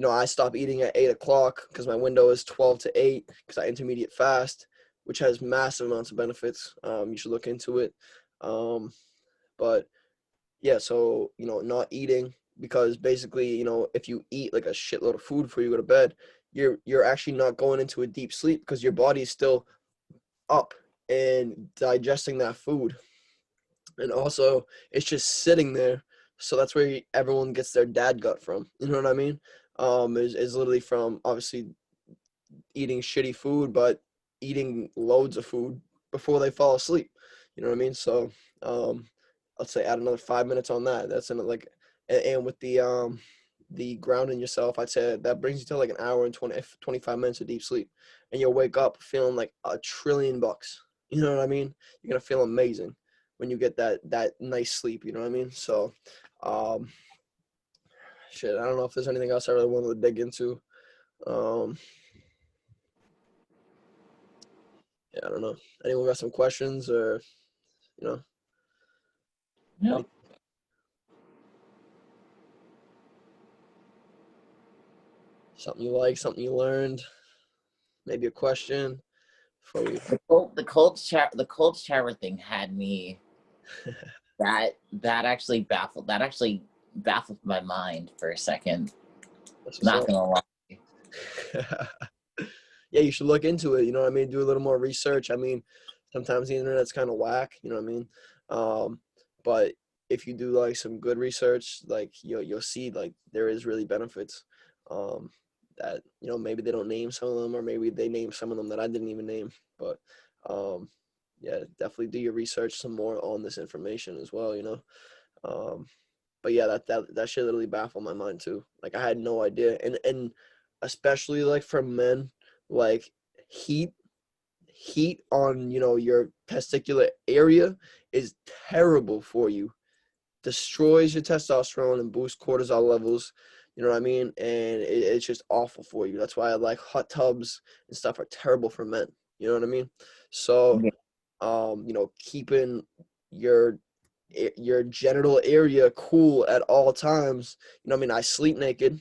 I stop eating at 8 o'clock because my window is 12 to 8 because I intermediate fast, which has massive amounts of benefits. You should look into it. But yeah, so not eating, because basically if you eat like a shitload of food before you go to bed, you're actually not going into a deep sleep because your body's still up and digesting that food. And also it's just sitting there, so that's where everyone gets their dad gut from. You know what I mean? Is literally from obviously eating shitty food, but eating loads of food before they fall asleep. You know what I mean? So let's say add another 5 minutes on that. That's in like, and with the grounding yourself, I'd say that brings you to like an hour and 25 minutes of deep sleep, and you'll wake up feeling like $1,000,000,000. You know what I mean? You're gonna feel amazing when you get that nice sleep. You know what I mean? So um shit, I don't know if there's anything else I really wanted to dig into. um yeah, I don't know. Anyone got some questions, or you know any, No. something you like, something you learned, maybe a question before we The cold shower thing had me. That actually baffled my mind for a second. that's what's Not up. gonna lie. Yeah, you should look into it. You know what I mean? Do a little more research. I mean, sometimes the internet's kind of whack. You know what I mean? But if you do like some good research, like you'll see like there is really benefits. Um, that maybe they don't name some of them, or maybe they name some of them that I didn't even name. But yeah, definitely do your research some more on this information as well. Um, but yeah, that shit literally baffled my mind too. Like I had no idea, and especially like for men, like heat on, your testicular area is terrible for you. Destroys your testosterone and boosts cortisol levels. You know what I mean? And it's just awful for you. That's why like hot tubs and stuff are terrible for men. You know what I mean? So, keeping your genital area cool at all times. You know what I mean? I sleep naked.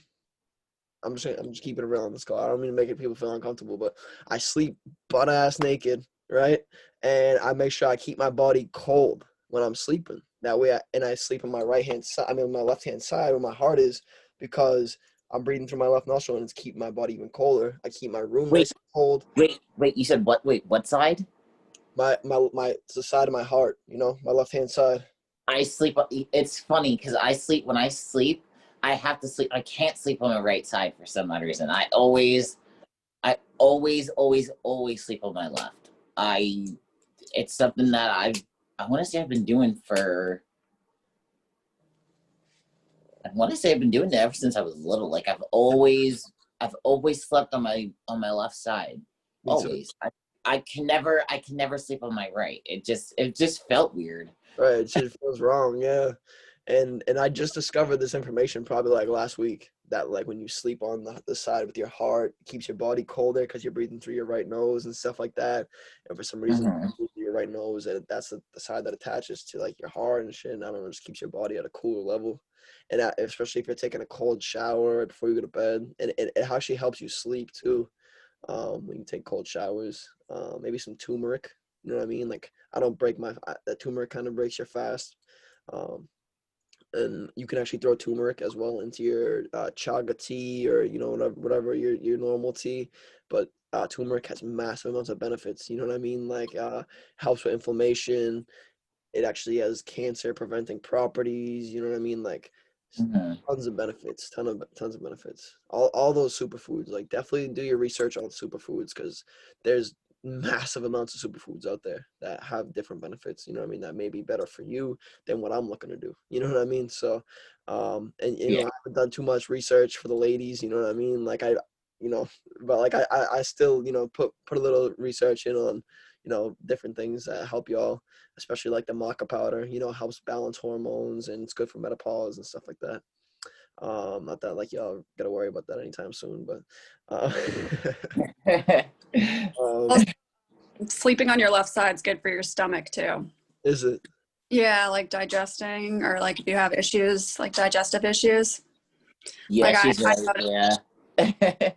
I'm just keeping it real on this call. I don't mean to make people feel uncomfortable, but I sleep butt ass naked, right? And I make sure I keep my body cold when I'm sleeping. That way, I sleep on my right hand side. I mean, my left hand side where my heart is, because I'm breathing through my left nostril and it's keeping my body even colder. I keep my room nice and cold. Wait. You said what? Wait, what side? The side of my heart. My left hand side. I sleep. It's funny because when I sleep, I have to sleep. I can't sleep on my right side for some odd reason. I always sleep on my left. It's something that I want to say I've been doing for. I want to say I've been doing it ever since I was little. Like I've always slept on my left side. Always. I can never sleep on my right. It just felt weird. Right, it just feels wrong, yeah. And I just discovered this information probably like last week, that like when you sleep on the side with your heart, it keeps your body colder because you're breathing through your right nose and stuff like that. And for some reason, your right nose, and that's the side that attaches to like your heart and shit. And I don't know, just keeps your body at a cooler level. And especially if you're taking a cold shower before you go to bed, and it actually helps you sleep too. When you take cold showers, maybe some turmeric. You know what I mean? Like I don't break the turmeric kind of breaks your fast. And you can actually throw turmeric as well into your chaga tea, or whatever your normal tea. But turmeric has massive amounts of benefits. You know what I mean? Like helps with inflammation. It actually has cancer preventing properties. You know what I mean? Like tons of benefits, tons of benefits. All those superfoods. Like definitely do your research on superfoods, because there's massive amounts of superfoods out there that have different benefits. You know what I mean? That may be better for you than what I'm looking to do. You know what I mean? So, and I haven't done too much research for the ladies. You know what I mean? Like but like I still put a little research in on different things that help y'all, especially like the maca powder. Helps balance hormones and it's good for menopause and stuff like that. Not that like y'all gotta worry about that anytime soon, but Also, sleeping on your left side is good for your stomach too. is it? Yeah, like digesting, or like if you have issues, like digestive issues. Yeah, like she's I right. Yeah.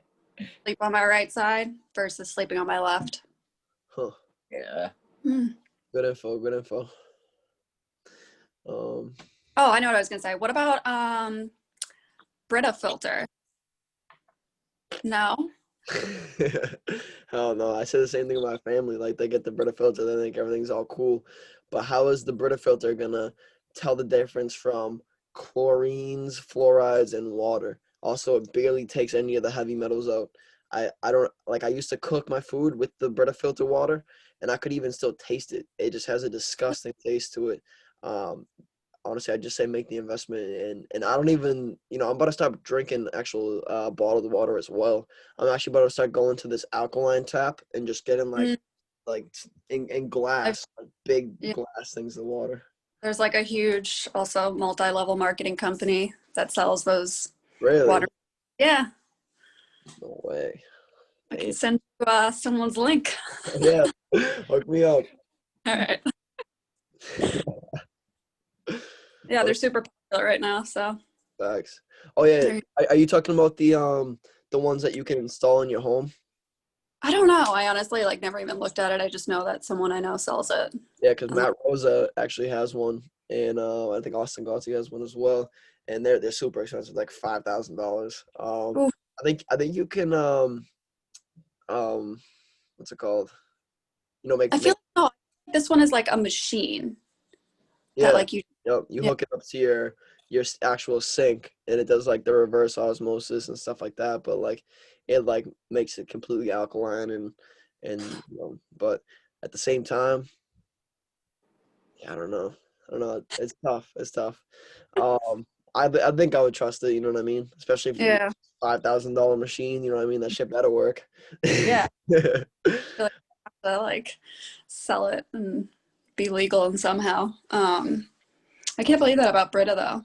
sleep on my right side versus sleeping on my left. Huh. Yeah. Good info. Oh, I know what I was gonna say. What about Brita filter? No. Hell no. I say the same thing with my family. Like they get the Brita filter, they think everything's all cool. But how is the Brita filter gonna tell the difference from chlorines, fluorides, and water? Also, it barely takes any of the heavy metals out. I don't like, I used to cook my food with the Brita filter water, and I could even still taste it. It just has a disgusting taste to it. Honestly, I just say make the investment, and I don't even, I'm about to start drinking actual bottled water as well. I'm actually about to start going to this alkaline tap and just getting like in glass, like big glass things of water. There's like a huge, also multi-level marketing company that sells those Really? water. Yeah. No way. I can send you someone's link. Yeah, hook me up. All right. Yeah, they're super popular right now. So. Facts. Oh yeah, are you talking about the ones that you can install in your home? I don't know. I honestly never even looked at it. I just know that someone I know sells it. Yeah, because Matt Rosa actually has one, and I think Austin Gauthier has one as well, and they're super expensive, like $5,000. I think you can what's it called? I feel like this one is like a machine. Yeah. That you hook it up to your actual sink, and it does like the reverse osmosis and stuff like that. But like it makes it completely alkaline and but at the same time, I don't know. It's tough. I think I would trust it. You know what I mean? Especially if $5,000 machine. You know what I mean? That shit better work. Yeah. To like sell it and be legal and somehow. I can't believe that about Brita though.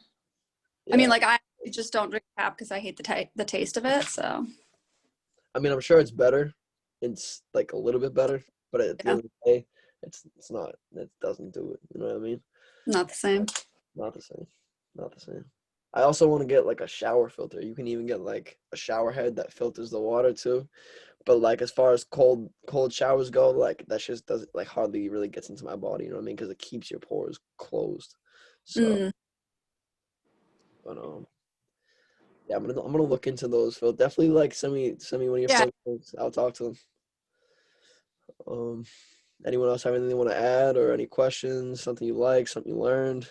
Yeah. I mean, like I just don't drink tap because I hate the taste of it. So I mean, I'm sure it's better. It's like a little bit better, but at the end of the day, it's not. It doesn't do it. You know what I mean? not the same. Not the same. Not the same. I also want to get like a shower filter. You can even get like a shower head that filters the water too. But like as far as cold showers go, like that just doesn't like hardly really gets into my body. You know what I mean? Because it keeps your pores closed. So, but yeah, I'm gonna look into those. Phil, definitely like send me one of your photos. I'll talk to them. Anyone else have anything they want to add or any questions? Something you like? Something you learned?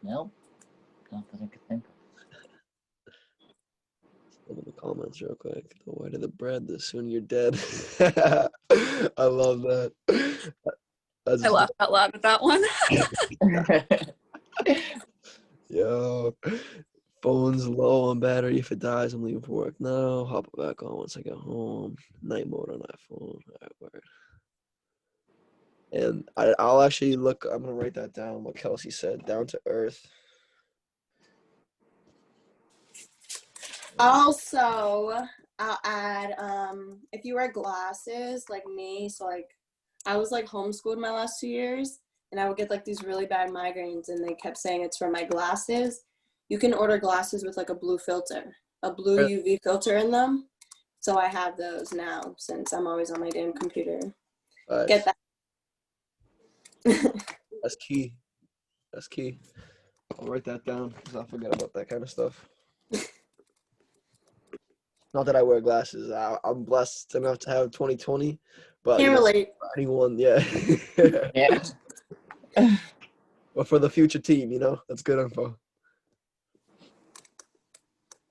Nope. Not that I could think of. Look in the comments real quick. The whiter the bread, the sooner you're dead. I love that. I laughed out loud at that one. Yo, phone's low on battery. If it dies, I'm leaving for work now. Hop it back on once I get home. Night mode on iPhone. All right, word. And I'll actually look. I'm gonna write that down. What Kelsey said. Down to earth. Also, I'll add, if you wear glasses like me, so like I was like homeschooled my last 2 years, and I would get like these really bad migraines, and they kept saying it's from my glasses. You can order glasses with like a blue filter, a blue UV filter in them. So I have those now since I'm always on my damn computer. Get that. That's key. That's key. I'll write that down because I'll forget about that kind of stuff. Not that I wear glasses. I'm blessed enough to have 20/20, but can't relate. Anyone, yeah. Yeah. But for the future team, that's good info.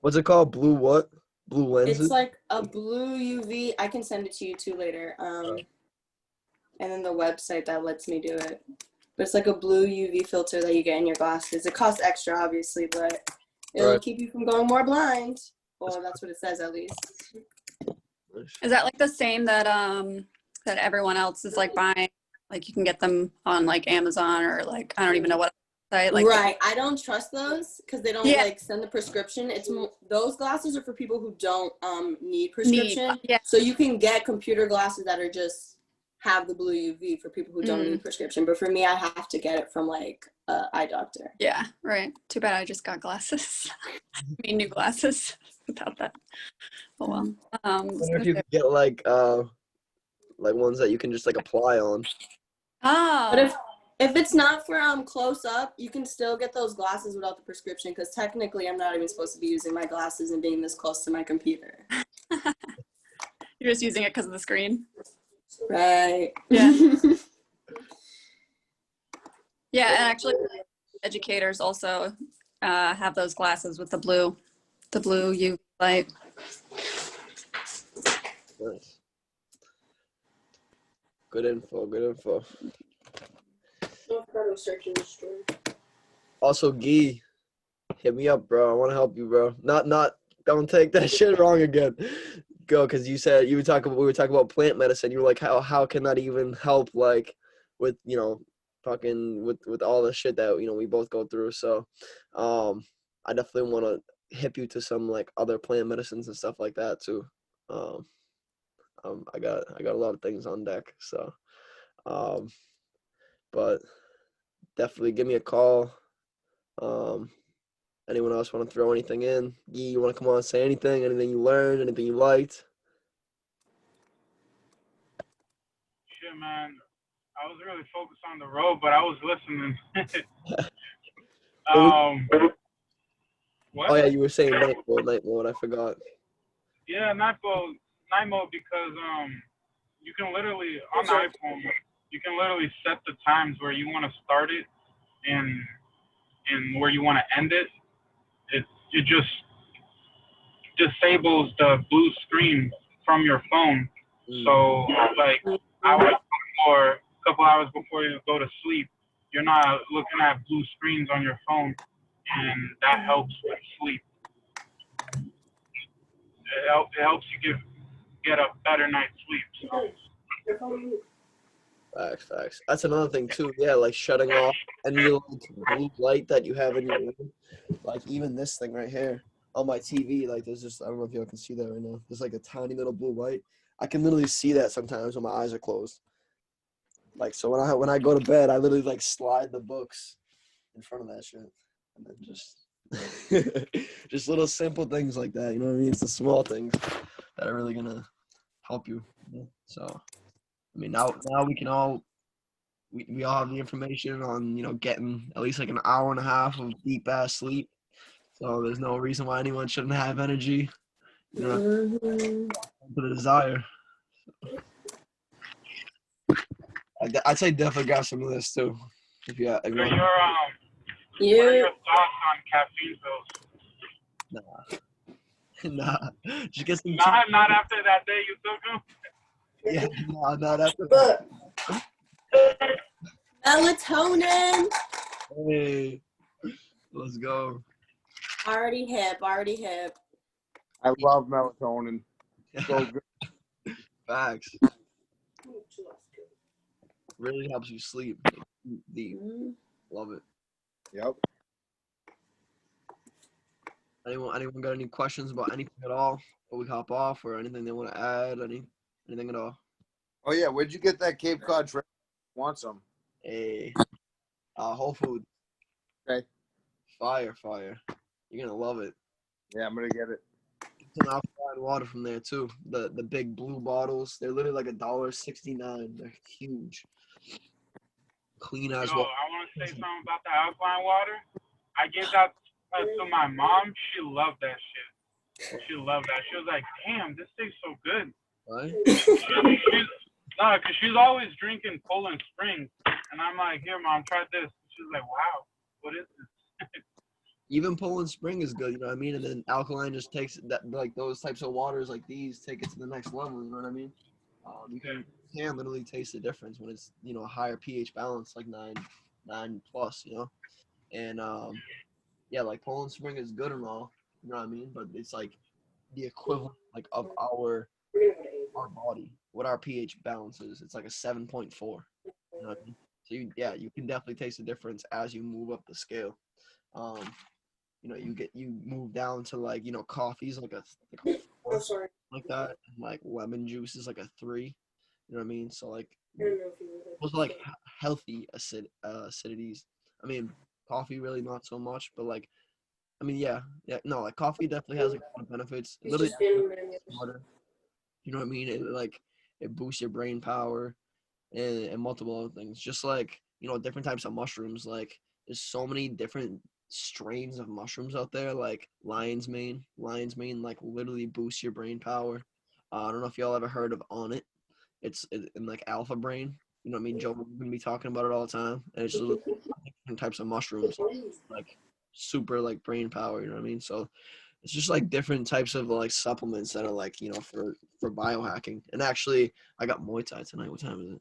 What's it called? Blue what? Blue lenses? It's like a blue UV. I can send it to you too later. And then the website that lets me do it. But it's like a blue UV filter that you get in your glasses. It costs extra, obviously, but it'll keep you from going more blind. Well, that's what it says, at least. Is that like the same that that everyone else is like buying? Like you can get them on like Amazon or like I don't even know what site. Like right, I don't trust those because they don't like send the prescription. Those glasses are for people who don't need prescription. So you can get computer glasses that are just have the blue UV for people who don't need prescription. But for me, I have to get it from like an eye doctor. Yeah, right. Too bad I just got glasses. I mean, new glasses without that. Oh well. I wonder if you could get like ones that you can just like apply on. Oh. But if it's not for close up, you can still get those glasses without the prescription because technically I'm not even supposed to be using my glasses and being this close to my computer. You're just using it because of the screen. Right. Yeah. Yeah, and actually educators also have those glasses with the blue UV light. Nice. Good info. Also, Guy, hit me up, bro. I want to help you, bro. Don't take that shit wrong again. Go, because you said we were talking about plant medicine. You were like, how can that even help, like, with fucking with all the shit that we both go through. So, I definitely want to hip you to some like other plant medicines and stuff like that too. I got a lot of things on deck. So, but definitely give me a call. Anyone else want to throw anything in? Guy, you want to come on and say anything? Anything you learned? Anything you liked? Shit, man. I was really focused on the road, but I was listening. What? Oh yeah, you were saying night mode. I forgot. Yeah, night mode because you can literally on the iPhone you can literally set the times where you want to start it and where you want to end it. It just disables the blue screen from your phone. So like a couple hours before you go to sleep, you're not looking at blue screens on your phone. and that helps with sleep. It helps you get a better night's sleep. So. Facts. That's another thing too. Yeah, like shutting off any like blue light that you have in your room. Like even this thing right here on my TV, like there's just, I don't know if y'all can see that right now. There's like a tiny little blue light. I can literally see that sometimes when my eyes are closed. Like so when I go to bed, I literally like slide the books in front of that shit, and then just just little simple things like that. You know what I mean? It's the small things that are really gonna help you. So I mean, now we can all we all have the information on, you know, getting at least like an hour and a half of deep ass sleep. So there's no reason why anyone shouldn't have energy, you know, for the desire. I'd say definitely grab some of this too. If you What are your thoughts on caffeine pills? Nah, just get some. Not after that day you took them. Yeah, no, not after that. Melatonin. Hey, let's go. Already hip. I love melatonin. So good. Facts. Really helps you sleep deep. Love it. Yep. Anyone got any questions about anything at all before we hop off, or anything they want to add? Anything at all? Oh yeah, where'd you get that Cape Cod shrimp? Want some? Hey, Whole Foods. Okay. Fire. You're gonna love it. Yeah, I'm gonna get it. Some alkaline water from there too. The big blue bottles. They're literally like $1.69. They're huge. Clean as well. I want to say something about the alkaline water. I gave that to my mom. She loved that shit. She loved that. She was like, "Damn, this tastes so good." Right? Because she's always drinking Poland Spring, and I'm like, "Here, mom, try this." She's like, "Wow, what is this?" Even Poland Spring is good, you know what I mean? And then alkaline just takes that, like those types of waters like these, take it to the next level, you know what I mean? You can literally taste the difference when it's, you know, a higher pH balance, like 9 plus, you know? And yeah, like Poland Spring is good and all, you know what I mean? But it's like the equivalent like of our body, what our pH balance is. It's like a 7.4. You know what I mean? So you can definitely taste the difference as you move up the scale. You know, you move down to like, you know, coffee's like a 4, like that, and like lemon juice is like a 3. You know what I mean? So like those are like healthy acidities. I mean, coffee really not so much, but like, I mean, yeah, no, like coffee definitely has like a lot of benefits. It literally smarter. You know what I mean? It boosts your brain power and multiple other things. Just like, you know, different types of mushrooms. Like there's so many different strains of mushrooms out there, like lion's mane like literally boosts your brain power. I don't know if y'all ever heard of On It. It's in like alpha brain, you know what I mean? Joe, we're gonna be talking about it all the time, and it's just different types of mushrooms, like super like brain power, you know what I mean? So it's just like different types of like supplements that are like, you know, for biohacking. And actually I got Muay Thai tonight. What time is it?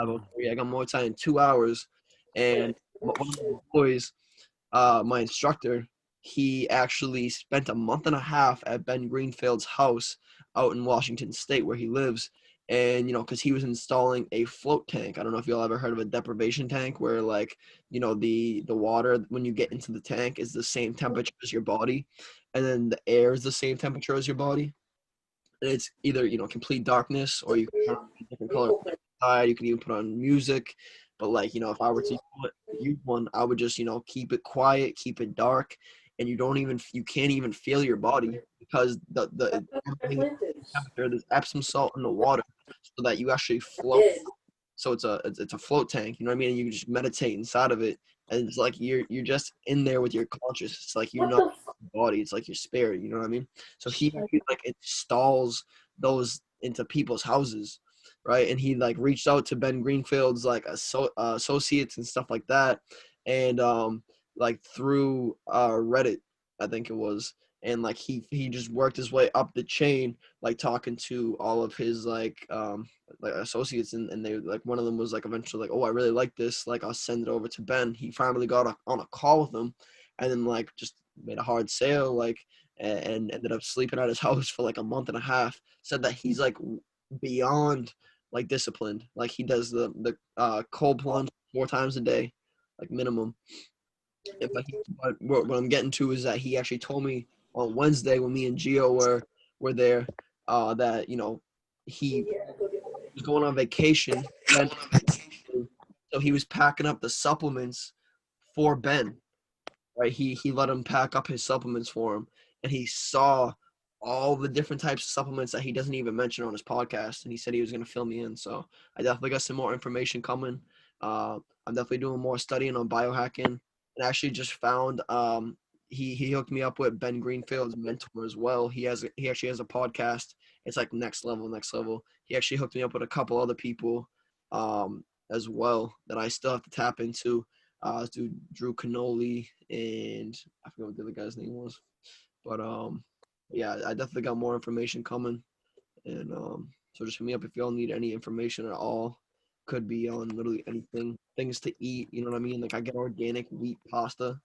5:03. I got Muay Thai in 2 hours, and one of my boys, my instructor, he actually spent a month and a half at Ben Greenfield's house out in Washington State where he lives. And, you know, because he was installing a float tank. I don't know if y'all ever heard of a deprivation tank where, like, you know, the water, when you get into the tank, is the same temperature as your body. And then the air is the same temperature as your body. And it's either, you know, complete darkness, or you can have a different color outside. You can even put on music. But like, you know, if I were to use one, I would just, you know, keep it quiet, keep it dark, and you can't even feel your body, because the temperature, there's Epsom salt in the water, so that you actually float. So it's a float tank, you know what I mean? And you can just meditate inside of it, and it's like you're just in there with your conscious. It's like you're not your body, it's like your spirit, you know what I mean? So he like installs those into people's houses, right? And he like reached out to Ben Greenfield's like associates and stuff like that, and like through Reddit, I think it was, and like he just worked his way up the chain, like talking to all of his like associates, and they like one of them was like eventually like, oh, I really like this, like I'll send it over to Ben. He finally got on a call with him, and then like just made a hard sale, like and ended up sleeping at his house for like a month and a half. Said that he's like beyond like disciplined, like he does the cold plunge 4 times a day, like minimum. But what I'm getting to is that he actually told me on Wednesday when me and Gio were there, that he was going on vacation, then so he was packing up the supplements for Ben. Right, he let him pack up his supplements for him, and he saw all the different types of supplements that he doesn't even mention on his podcast, and he said he was going to fill me in. So I definitely got some more information coming. I'm definitely doing more studying on biohacking, and actually just found he hooked me up with Ben Greenfield's mentor as well. He actually has a podcast. It's like next level, next level. He actually hooked me up with a couple other people as well that I still have to tap into. Dude, Drew Canoli, and I forget what the other guy's name was, but yeah, I definitely got more information coming, and so just hit me up if y'all need any information at all. Could be on literally anything, things to eat. You know what I mean? Like I get organic wheat pasta,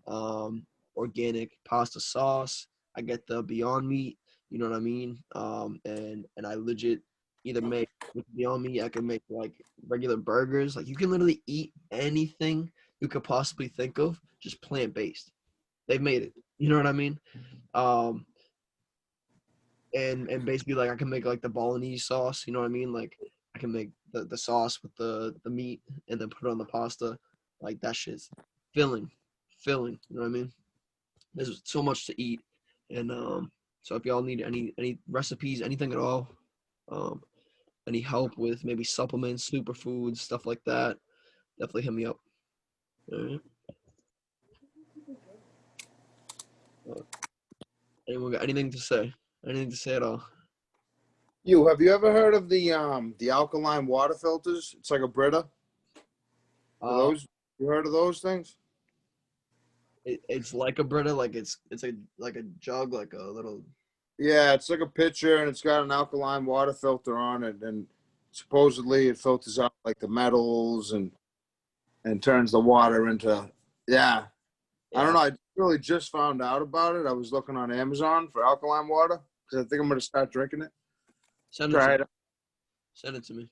um, organic pasta sauce. I get the Beyond Meat. You know what I mean? And I legit either make with Beyond Meat. I can make like regular burgers. Like you can literally eat anything you could possibly think of, just plant based. They've made it. You know what I mean? Um, and basically like I can make like the bolognese sauce. You know what I mean? Like I can make the sauce with the meat and then put it on the pasta. Like that shit's filling, filling. You know what I mean? There's so much to eat, and so if y'all need any recipes, anything at all, um, any help with maybe supplements, superfoods, stuff like that, definitely hit me up. All right. Anyone got anything to say? Anything to say at all? Have you ever heard of the alkaline water filters? It's like a Brita. Those, you heard of those things? It's like a Brita, like it's like a jug, like a little. Yeah, it's like a pitcher, and it's got an alkaline water filter on it, and supposedly it filters out like the metals and turns the water into. Yeah, I don't know. I really just found out about it. I was looking on Amazon for alkaline water because I think I'm going to start drinking it. Send it to me. Send it to me.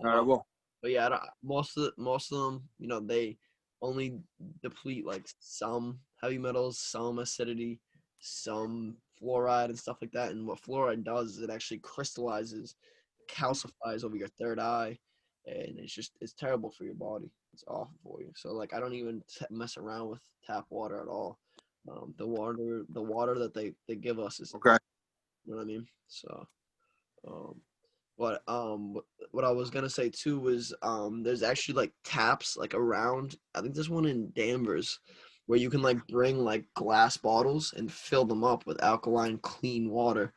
All right, well. But yeah, most of them, they only deplete like some heavy metals, some acidity, some fluoride and stuff like that. And what fluoride does is it actually crystallizes, calcifies over your third eye, and it's terrible for your body. It's awful for you. So like I don't even mess around with tap water at all. The water that they give us is Okay. You know what I mean? So but what I was gonna say too was there's actually like taps like around. I think there's one in Danvers where you can like bring like glass bottles and fill them up with alkaline clean water.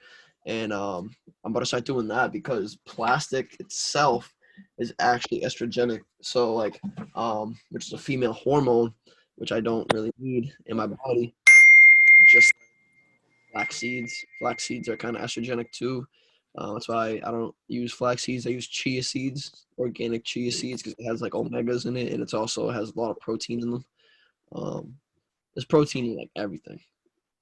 And I'm about to start doing that because plastic itself is actually estrogenic. So like which is a female hormone, which I don't really need in my body. Just flax seeds. Flax seeds are kind of estrogenic too. That's why I don't use flax seeds. I use chia seeds, organic chia seeds, because it has like omegas in it, and it also has a lot of protein in them. There's protein in like everything,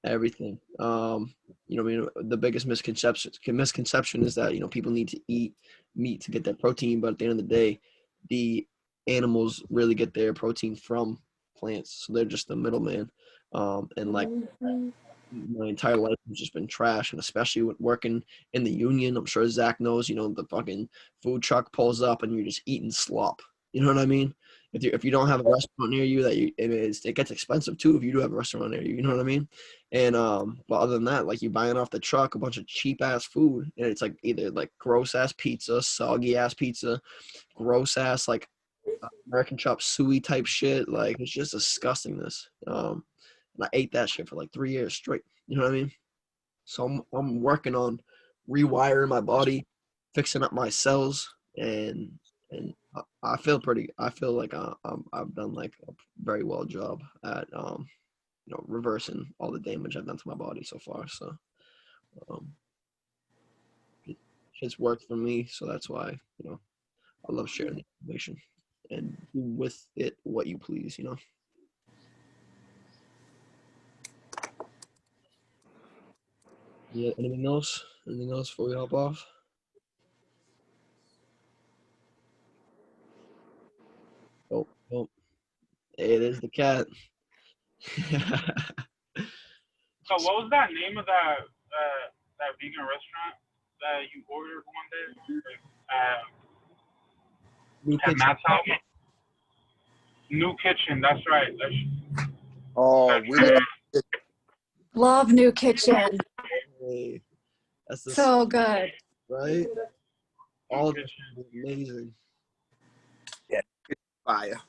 everything. I mean, the biggest misconception is that people need to eat meat to get that protein, but at the end of the day, the animals really get their protein from plants, so they're just the middleman. And like my entire life has just been trash, and especially with working in the union, I'm sure Zach knows. The fucking food truck pulls up and you're just eating slop. You know what I mean? If you don't have a restaurant near you, it gets expensive too. If you do have a restaurant near you, you know what I mean? And but other than that, like you're buying off the truck a bunch of cheap ass food, and it's like either like gross ass pizza, soggy ass pizza, gross ass like American chop suey type shit. Like it's just disgustingness. And I ate that shit for like 3 years straight. You know what I mean? So I'm working on rewiring my body, fixing up my cells, and I feel like I've done like a very well job at reversing all the damage I've done to my body so far. So it's worked for me. So that's why, I love sharing the information and do with it what you please, Yeah, anything else? Anything else before we hop off? Oh, it is the cat. So what was that name of that vegan restaurant that you ordered one day? New At kitchen. Matt's house? New Kitchen, that's right. Oh, Love New Kitchen. Hey, that's the So good. right. All of this is amazing. fire.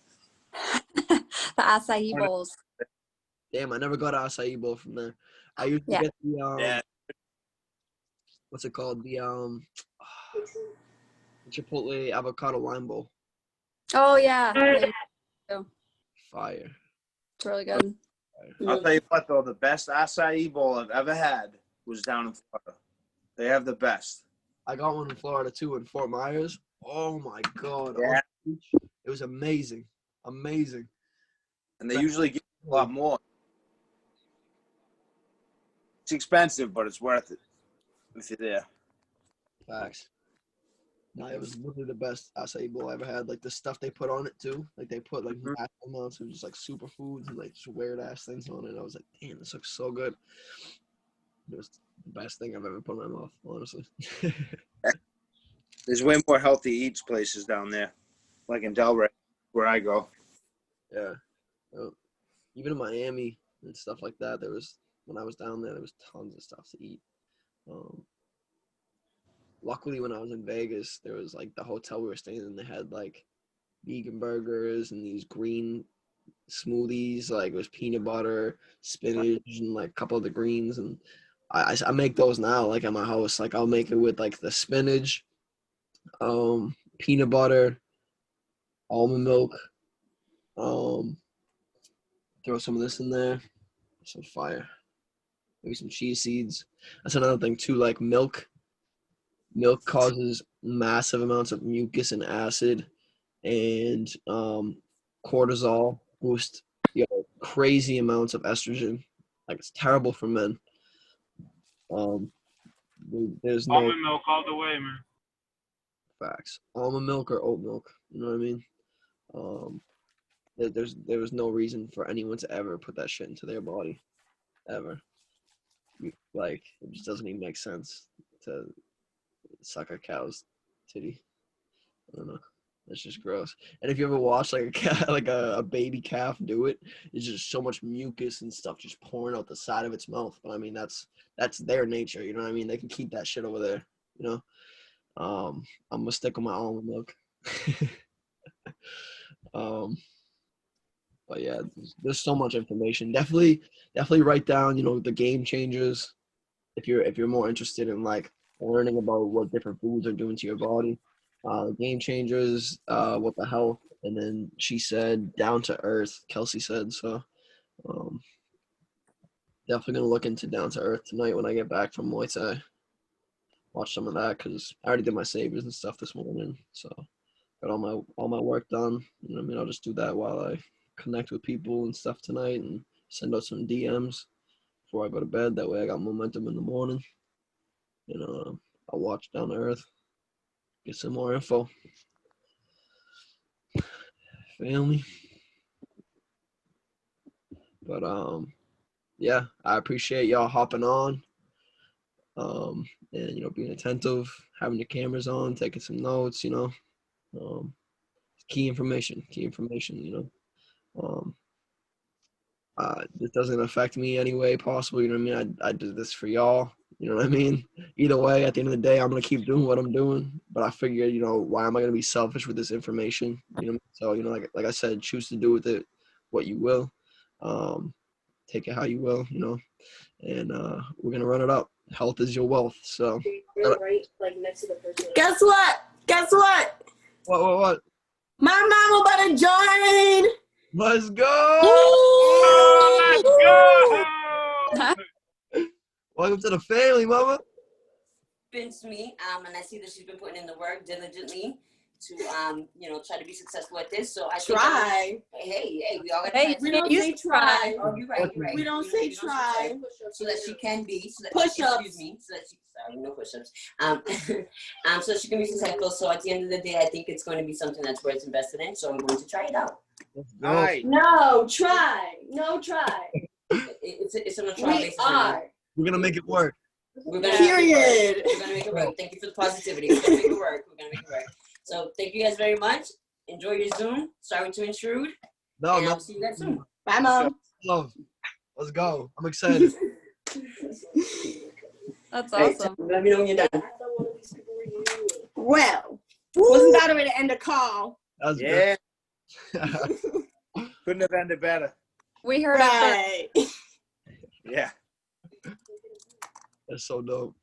The acai bowls. Damn, I never got an acai bowl from there. I used to Yeah. get the Yeah. what's it called? The Chipotle avocado lime bowl. Oh yeah. Fire. It's really good. I'll tell you what, though, the best acai bowl I've ever had was down in Florida. They have the best. I got one in Florida too, in Fort Myers. Oh my god. Yeah. It was amazing. Amazing. And they usually give you a lot more. It's expensive, but it's worth it if you're there. Facts. No, it was literally the best acai bowl I ever had. Like the stuff they put on it too. Like they put like massive amounts of just like superfoods and like just weird ass things on it. I was like, damn, this looks so good. It was the best thing I've ever put in my mouth, honestly. There's way more healthy eats places down there, like in Delray, where I go. Yeah. Even in Miami and stuff like that, when I was down there was tons of stuff to eat. Luckily, when I was in Vegas, there was like the hotel we were staying in, they had like vegan burgers and these green smoothies, like it was peanut butter, spinach, and like a couple of the greens. And I make those now, like at my house. Like I'll make it with like the spinach, peanut butter, almond milk, throw some of this in there, some fire, maybe some chia seeds. That's another thing too, like milk causes massive amounts of mucus and acid, and cortisol boost crazy amounts of estrogen. Like it's terrible for men. There's no Almond milk all the way, man. facts. Almond milk or oat milk, you know what I mean? There was no reason for anyone to ever put that shit into their body, ever. Like it just doesn't even make sense to suck a cow's titty. I don't know. That's just gross. And if you ever watch like a cat, like a baby calf do it, it's just so much mucus and stuff just pouring out the side of its mouth. But I mean, that's their nature. You know what I mean? They can keep that shit over there. You know. I'm gonna stick with my almond milk. But yeah, there's so much information. Definitely write down. The game changers. If you're more interested in like learning about what different foods are doing to your body. Game changers, what the health, and then she said down to earth. Kelsey said so. Definitely gonna look into down to earth tonight when I get back from Muay Thai. Watch some of that because I already did my savers and stuff this morning, so got all my work done. You know what I mean? I'll just do that while I connect with people and stuff tonight and send out some DMs before I go to bed. That way I got momentum in the morning. I'll watch down to earth. Get some more info. Feel me? But yeah, I appreciate y'all hopping on. And being attentive, having your cameras on, taking some notes, key information, this doesn't affect me any way possible, you know what I mean? I did this for y'all, you know what I mean? Either way, at the end of the day, I'm gonna keep doing what I'm doing, but I figure, why am I gonna be selfish with this information? So, like I said, choose to do with it what you will. Take it how you will, and we're gonna run it up. Health is your wealth. So Right, like next to the person. Guess what? What? My mama about to join. Let's go! Oh, let's go! Oh! Welcome to the family, mama. Convinced me, and I see that she's been putting in the work diligently to, try to be successful at this. So I think Try. hey, we all gotta Hey, try. We don't say try. Oh, you're right. We don't say try. So that she can be. Push-ups. Excuse me. So that she. Sorry, no push-ups. So that she can be successful. So at the end of the day, I think it's going to be something that's worth investing in. So I'm going to try it out. Nice. No, try. No, try. It's on a trial We basis. are. We're gonna make it work. We're gonna Period. We're gonna make it work. Thank you for the positivity. We're gonna make it work. We're gonna make it work. So thank you guys very much. Enjoy your Zoom. Sorry to intrude. No, And no. I'll see you guys soon. Bye, Mom. Love. Let's go. I'm excited. That's Hey, awesome. let me know when you're done. Well, wasn't that a way to end a call? That's Yeah. good. Couldn't have ended better. We heard it Right. Yeah. That's so dope.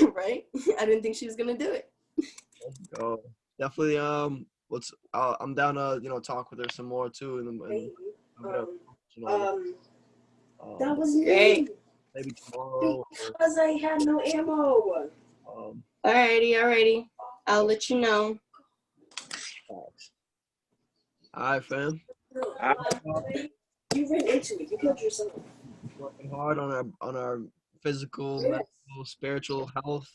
Right? I didn't think she was going to do it. Let's go. Definitely. I'm down to talk with her some more too, and That was Great. maybe tomorrow. because I had no ammo. Alrighty. I'll let you know. All right, fam. You ran into me. You killed yourself. Working hard on our physical, mental, spiritual health,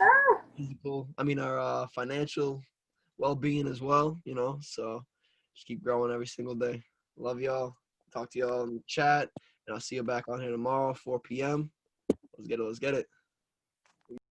our financial well-being as well. So just keep growing every single day. Love y'all. Talk to y'all in the chat, and I'll see you back on here tomorrow, 4 p.m. Let's get it.